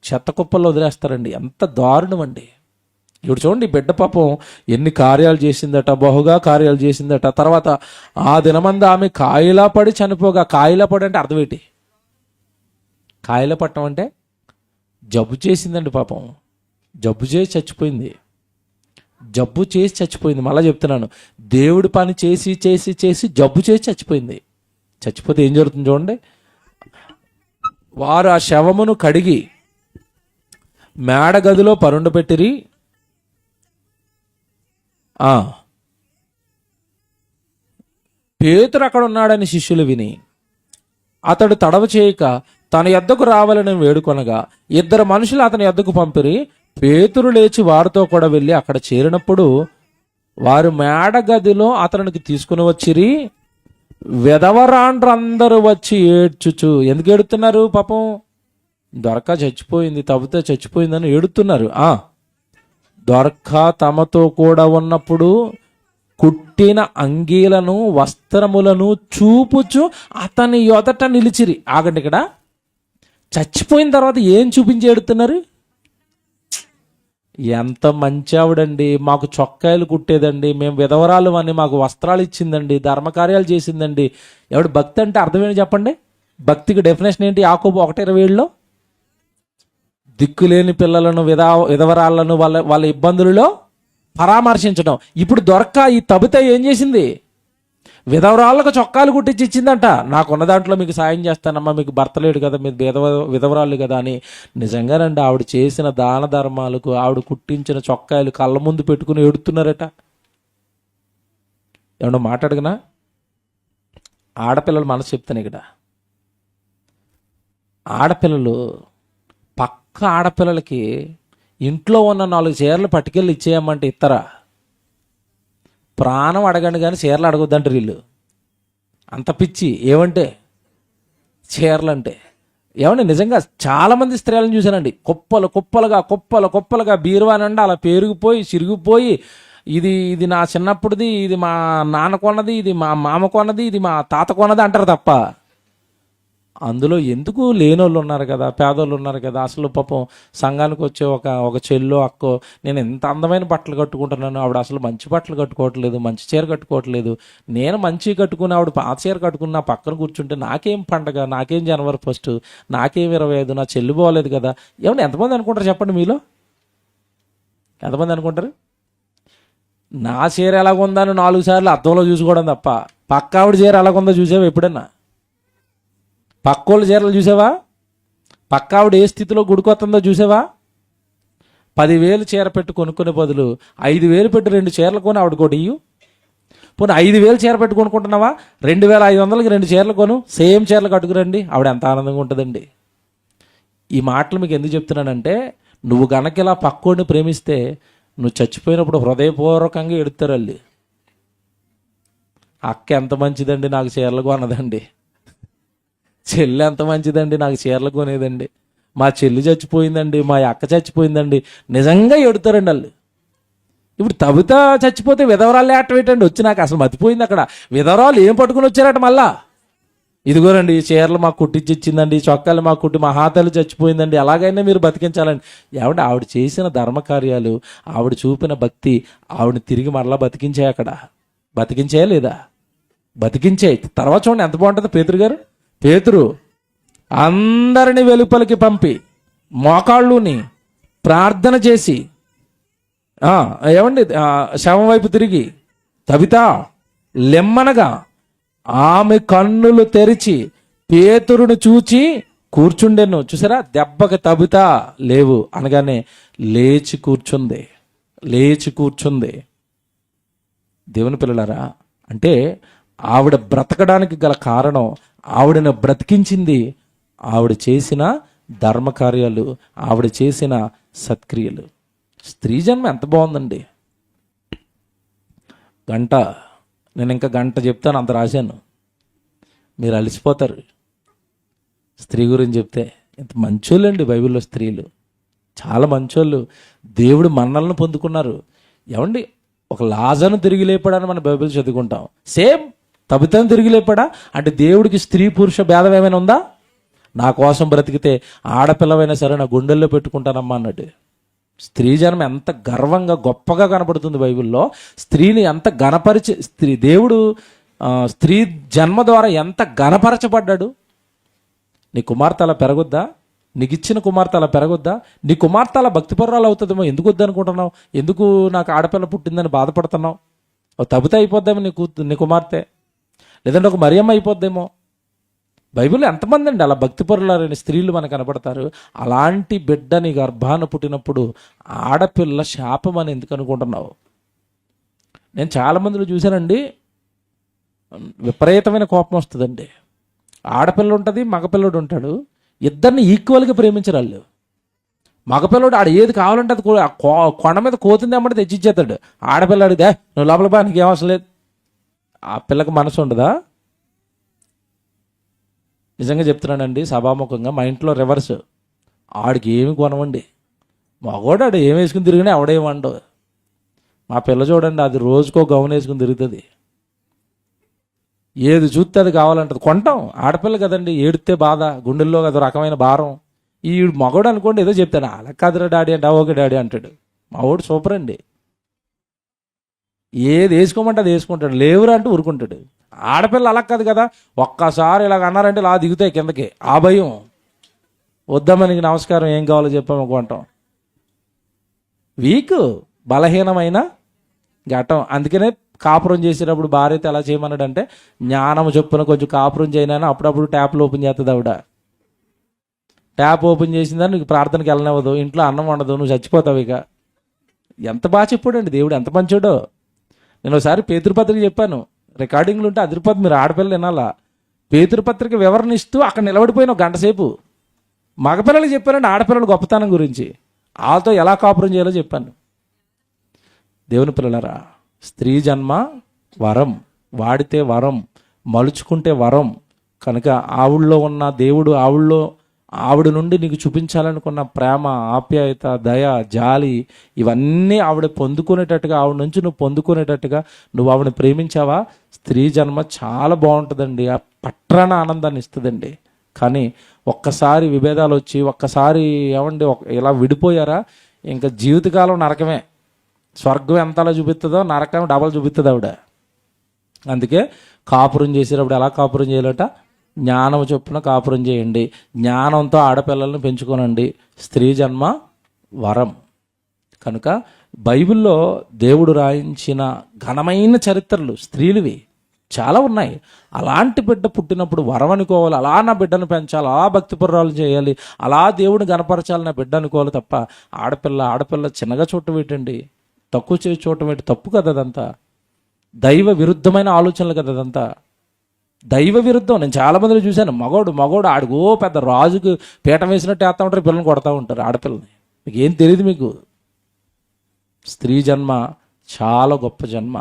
చెత్త కుప్పల్లో వదిలేస్తారండి. ఎంత దారుణం అండి. ఇప్పుడు చూడండి, బిడ్డ పాపం ఎన్ని కార్యాలు చేసిందట, బహుగా కార్యాలు చేసిందట. తర్వాత ఆ దినమంది ఆమె కాయిలా పడి చనిపోగా, కాయిలా పడి అంటే అర్థం ఏంటి? కాయలపట్నం అంటే జబ్బు చేసిందండి పాపం. జబ్బు చేసి చచ్చిపోయింది. జబ్బు చేసి చచ్చిపోయింది. మళ్ళీ చెప్తున్నాను, దేవుడి పని చేసి చేసి చేసి జబ్బు చేసి చచ్చిపోయింది. చచ్చిపోతే ఏం జరుగుతుంది చూడండి. వారు ఆ శవమును కడిగి మేడగదిలో పరుండబెట్టిరి. పేతురు అక్కడ ఉన్నాడని శిష్యులు విని అతడు తడవ చేయక తన యొద్దకు రావాలని వేడుకొనగా 2 మనుషులు అతని యొద్దకు పంపిరి. పేతురు లేచి వారితో కూడా వెళ్ళి అక్కడ చేరినప్పుడు వారు మేడగదిలో అతనికి తీసుకుని వచ్చిరి. విధవరాండ్రందరూ వచ్చి ఏడ్చుచు. ఎందుకు ఏడుతున్నారు? పాపం దొరక చచ్చిపోయింది, తవ్వితే చచ్చిపోయిందని ఏడుతున్నారు. దొరక తమతో కూడా ఉన్నప్పుడు కుట్టిన అంగీలను వస్త్రములను చూపుచు అతని యొదట నిలిచిరి. ఆగండి, ఇక్కడ చచ్చిపోయిన తర్వాత ఏం చూపించి ఏడుతున్నారు? ఎంత మంచి ఆవిడండి, మాకు చొక్కాయలు కుట్టేదండి, మేము విధవరాలు అని మాకు వస్త్రాలు ఇచ్చిందండి, ధర్మకార్యాలు చేసిందండి. ఎవడు భక్తి అంటే అర్థమేంటి చెప్పండి? భక్తికి డెఫినేషన్ ఏంటి? యాకోబు 1:27లో దిక్కులేని పిల్లలను విధవరాలను వాళ్ళ ఇబ్బందులలో పరామర్శించడం. ఇప్పుడు దొరక్క ఈ తబిత ఏం చేసింది? విధవరాళ్ళకు చొక్కాలు కుట్టించి ఇచ్చిందంట. నాకున్న దాంట్లో మీకు సాయం చేస్తానమ్మా, మీకు భర్త లేడు కదా, మీరు విధవరాళ్ళు కదా అని. నిజంగానండి, ఆవిడ చేసిన దాన ధర్మాలకు ఆవిడ కుట్టించిన చొక్కాయలు కళ్ళ ముందు పెట్టుకుని ఏడుతున్నారట. ఏమన్నా మాట్లాడగనా? ఆడపిల్లలు మనసు చెప్తాను ఇక్కడ. ఆడపిల్లలు పక్క ఆడపిల్లలకి ఇంట్లో ఉన్న 4 చీరలు పట్టుకెళ్ళి ఇచ్చేయమంటే ఇస్తారా? ప్రాణం అడగండి కానీ చీరలు అడగొద్దంటారు వీళ్ళు. అంత పిచ్చి. ఏమంటే చీరలు అంటే ఏమండి, నిజంగా చాలామంది స్త్రీలను చూశానండి, కుప్పలుగా బీరువా నుండి అలా పేరుకుపోయి చిరిగిపోయి, ఇది నా చిన్నప్పుడుది, ఇది మా నాన్న కొన్నది, ఇది మా మామ కొన్నది, ఇది మా తాత కొన్నది అంటారు తప్ప అందులో ఎందుకు లేనోళ్ళు ఉన్నారు కదా, పేదోళ్ళు ఉన్నారు కదా. అసలు పాపం సంఘానికి వచ్చే ఒక చెల్లో అక్కో, నేను ఎంత అందమైన బట్టలు కట్టుకుంటున్నాను, ఆవిడ అసలు మంచి బట్టలు కట్టుకోవట్లేదు, మంచి చీర కట్టుకోవట్లేదు. నేను మంచి కట్టుకుని ఆవిడ పాత చీర కట్టుకుని నా పక్కన కూర్చుంటే నాకేం పండగ, నాకేం జనవరి 1, నాకేం 25, నా చెల్లి పోలేదు కదా. ఏమన్నా ఎంతమంది అనుకుంటారు చెప్పండి మీలో? ఎంతమంది అనుకుంటారు? నా చీర ఎలాగుందని 4 సార్లు అద్దంలో చూసుకోవడం తప్ప పక్క ఆవిడ చీర ఎలాగుందో చూసావా ఎప్పుడన్నా? పక్కోళ్ళ చీరలు చూసావా? పక్క ఆవిడ ఏ స్థితిలో గుడికొస్తుందో చూసావా? 10,000 చీర పెట్టి కొనుక్కునే బదులు 5,000 పెట్టి 2 చీరలు కొని ఆవిడ కొడు ఇయ్యు. పోనీ 5,000 చీర పెట్టి కొనుక్కుంటున్నావా? 2,500కి 2 చీరలు కొను, సేమ్ చీరలు కట్టుకురండి, ఆవిడ ఎంత ఆనందంగా ఉంటుందండి. ఈ మాటలు మీకు ఎందుకు చెప్తున్నానంటే, నువ్వు గనక ఇలా పక్కోడిని ప్రేమిస్తే నువ్వు చచ్చిపోయినప్పుడు హృదయపూర్వకంగా ఎడుతారు వాళ్ళు. అక్క ఎంత మంచిదండి, నాకు చీరలు కొన్నదండి. చెల్లి ఎంత మంచిదండి, నాకు చీరలు కొనేదండి. మా చెల్లి చచ్చిపోయిందండి, మా అక్క చచ్చిపోయిందండి. నిజంగా ఎడుతారండి వాళ్ళు. ఇప్పుడు తబిత చచ్చిపోతే విధవరాలు ఏటవేటండి వచ్చి, నాకు అసలు మతిపోయింది. అక్కడ విధవరాలు ఏం పట్టుకుని వచ్చారట మళ్ళా? ఇదిగోనండి, ఈ చీరలు మాకు కుట్టించి ఇచ్చిందండి, చొక్కాలు మాకు కుట్టి, మా హాతలు చచ్చిపోయిందండి, ఎలాగైనా మీరు బతికించాలండి. ఆవిడ చేసిన ధర్మకార్యాలు, ఆవిడ చూపిన భక్తి ఆవిడని తిరిగి మరలా బతికించాయి. అక్కడ బతికించాయా లేదా? బతికించాయి. తర్వాత చూడండి ఎంత బాగుంటుంది. పేతురు అందరిని వెలుపలికి పంపి మోకాళ్ళుని ప్రార్థన చేసి ఏమండి శవం వైపు తిరిగి, తబిత లెమ్మనగా ఆమె కన్నులు తెరిచి పేతురుని చూచి కూర్చుండెను. చూసారా, దెబ్బకి తబిత లేవు అనగానే లేచి కూర్చుంది. దేవుని పిల్లలారా, అంటే ఆవిడ బ్రతకడానికి గల కారణం, ఆవిడను బ్రతికించింది ఆవిడ చేసిన ధర్మకార్యాలు, ఆవిడ చేసిన సత్క్రియలు. స్త్రీ జన్మ ఎంత బాగుందండి. నేను ఇంకా గంట చెప్తాను, అంత రాశాను, మీరు అలసిపోతారు. స్త్రీ గురించి చెప్తే ఎంత మంచోళ్ళండి బైబిల్లో స్త్రీలు, చాలా మంచోళ్ళు. దేవుడు మన్నలను పొందుకున్నారు. ఏమండి, ఒక లాజరును తిరిగి లేపాడని మన బైబిల్ చదువుకుంటాం. సేమ్ తబితను తిరిగి లేపాడా అంటే దేవుడికి స్త్రీ పురుష భేదం ఏమైనా ఉందా? నా కోసం బ్రతికితే ఆడపిల్లవైనా సరే నా గుండెల్లో పెట్టుకుంటానమ్మా అన్నట్టు. స్త్రీ జన్మ ఎంత గర్వంగా గొప్పగా కనపడుతుంది బైబిల్లో. స్త్రీని ఎంత దేవుడు స్త్రీ జన్మ ద్వారా ఎంత గణపరచబడ్డాడు. నీ కుమార్తె అలా పెరగొద్దా? నీకు ఇచ్చిన కుమార్తె అలా పెరగొద్దా? నీ కుమార్తె అలా భక్తిపరురాలు అవుతుందేమో, ఎందుకు వద్దనుకుంటున్నావు? ఎందుకు నాకు ఆడపిల్ల పుట్టిందని బాధపడుతున్నావు? ఓ తబిత అయిపోద్దేమో నీ కుమార్తె, లేదంటే ఒక మరియమ్మ అయిపోద్దేమో. బైబిల్లో ఎంతమంది అండి అలా భక్తిపరులైన స్త్రీలు మనకు కనపడతారు. అలాంటి బిడ్డ నీ గర్భాన పుట్టినప్పుడు ఆడపిల్ల శాపం అని ఎందుకు అనుకుంటున్నావు? నేను చాలామందిలో చూశానండి, విపరీతమైన కోపం వస్తుందండి. ఆడపిల్ల ఉంటుంది, మగపిల్లడు ఉంటాడు, ఇద్దరిని ఈక్వల్గా ప్రేమించరు వాళ్ళు. మగపిల్లడు ఆడు ఏది కావాలంటే అది కొండ మీద కోతుంది అమ్మడి తెచ్చిచ్చేస్తాడు. ఆడపిల్ల అడిగితే నువ్వు లోపల బా, నీకేం అవసరం లేదు. ఆ పిల్లకి మనసు ఉండదా? నిజంగా చెప్తున్నానండి సభాముఖంగా, మా ఇంట్లో రివర్స్. ఆడికి ఏమి కొనవండి, మగోడు ఆడు ఏం వేసుకుని తిరిగినా ఎవడేమండు. మా పిల్ల చూడండి, అది రోజుకో గౌన్ వేసుకుని తిరుగుతుంది, ఏది చూస్తే అది కావాలంటది. కొంటాం, ఆడపిల్ల కదండి, ఏడితే బాధ, గుండెల్లో అది రకమైన భారం. ఈ మగోడు అనుకోండి ఏదో చెప్తాను, అలా కాదురా డాడీ అంటే ఓకే డాడీ అంటాడు. మా వాడు సూపర్ అండి, ఏది వేసుకోమంటే అది వేసుకుంటాడు, లేవురా అంటే ఊరుకుంటాడు. ఆడపిల్ల అలా కాదు కదా, ఒక్కసారి ఇలాగ అన్నారంటే ఇలా దిగుతాయి కిందకి. ఆ భయం వద్దామనికి నమస్కారం, ఏం కావాలో చెప్పామనుకుంటాం. వీక్, బలహీనమైన ఘటం. అందుకనే కాపురం చేసేటప్పుడు భార్యతో ఎలా చేయమన్నాడంటే, జ్ఞానం చొప్పున కొంచెం కాపురం చేయనని అప్పుడప్పుడు ట్యాప్లు ఓపెన్ చేస్తుంది ఆవిడ. ట్యాప్ ఓపెన్ చేసిందని నీకు ప్రార్థనకి వెళ్ళనివ్వదు, ఇంట్లో అన్నం వండదు, నువ్వు చచ్చిపోతావు. ఇక ఎంత బాగా చెప్పాడండి దేవుడు, ఎంత మంచోడో. నేను ఒకసారి పేతృపత్రిక చెప్పాను, రికార్డింగ్లు ఉంటే అదిరిపోద్ది, మీరు ఆడపిల్లలు వినాలా. పేతృపత్రిక వివరణ ఇస్తూ అక్కడ నిలబడిపోయిన ఒక గంట సేపు మగపిల్లలకి చెప్పానండి ఆడపిల్లల గొప్పతనం గురించి, వాళ్ళతో ఎలా కాపురం చేయాలో చెప్పాను. దేవుని పిల్లలరా, స్త్రీ జన్మ వరం, వాడితే వరం, మలుచుకుంటే వరం. కనుక ఆవిడలో ఉన్న దేవుడు ఆవిడ నుండి నీకు చూపించాలనుకున్న ప్రేమ, ఆప్యాయత, దయ, జాలి ఇవన్నీ ఆవిడ పొందుకునేటట్టుగా, ఆవిడ నుంచి నువ్వు పొందుకునేటట్టుగా నువ్వు ఆవిడని ప్రేమించావా, స్త్రీ జన్మ చాలా బాగుంటుందండి, ఆ పట్రాన ఆనందాన్ని ఇస్తుందండి. కానీ ఒక్కసారి విభేదాలు వచ్చి, ఒక్కసారి ఏమండి ఇలా విడిపోయారా, ఇంకా జీవితకాలం నరకమే. స్వర్గం ఎంతలా చూపిస్తుందో నరకం డబల్ చూపిస్తుంది ఆవిడ. అందుకే కాపురం చేసేటప్పుడు ఎలా కాపురం చేయాలట, జ్ఞానం చొప్పున కాపురం చేయండి, జ్ఞానంతో ఆడపిల్లల్ని పెంచుకోనండి. స్త్రీ జన్మ వరం. కనుక బైబిల్లో దేవుడు రాయించిన ఘనమైన చరిత్రలు స్త్రీలువి చాలా ఉన్నాయి. అలాంటి బిడ్డ పుట్టినప్పుడు వరం అనుకోవాలి, అలా నా బిడ్డను పెంచాలి, అలా భక్తిపరురాలు చేయాలి, అలా దేవుడు గణపరచాలి నా బిడ్డ అనుకోవాలి తప్ప ఆడపిల్ల చిన్నగా చూడటం ఏంటండి, తక్కువ చేసి చూడటం ఏంటి? తప్పు కదా అదంతా, దైవ విరుద్ధమైన ఆలోచనలు కదా అదంతా, దైవ విరుద్ధం. నేను చాలా మందిని చూశాను, మగోడు ఆడుగో పెద్ద రాజుకు పీఠం వేసినట్టు వేస్తూ ఉంటారు, పిల్లల్ని కొడతా ఉంటారు ఆడపిల్లని. మీకు ఏం తెలియదు. మీకు స్త్రీ జన్మ చాలా గొప్ప జన్మ.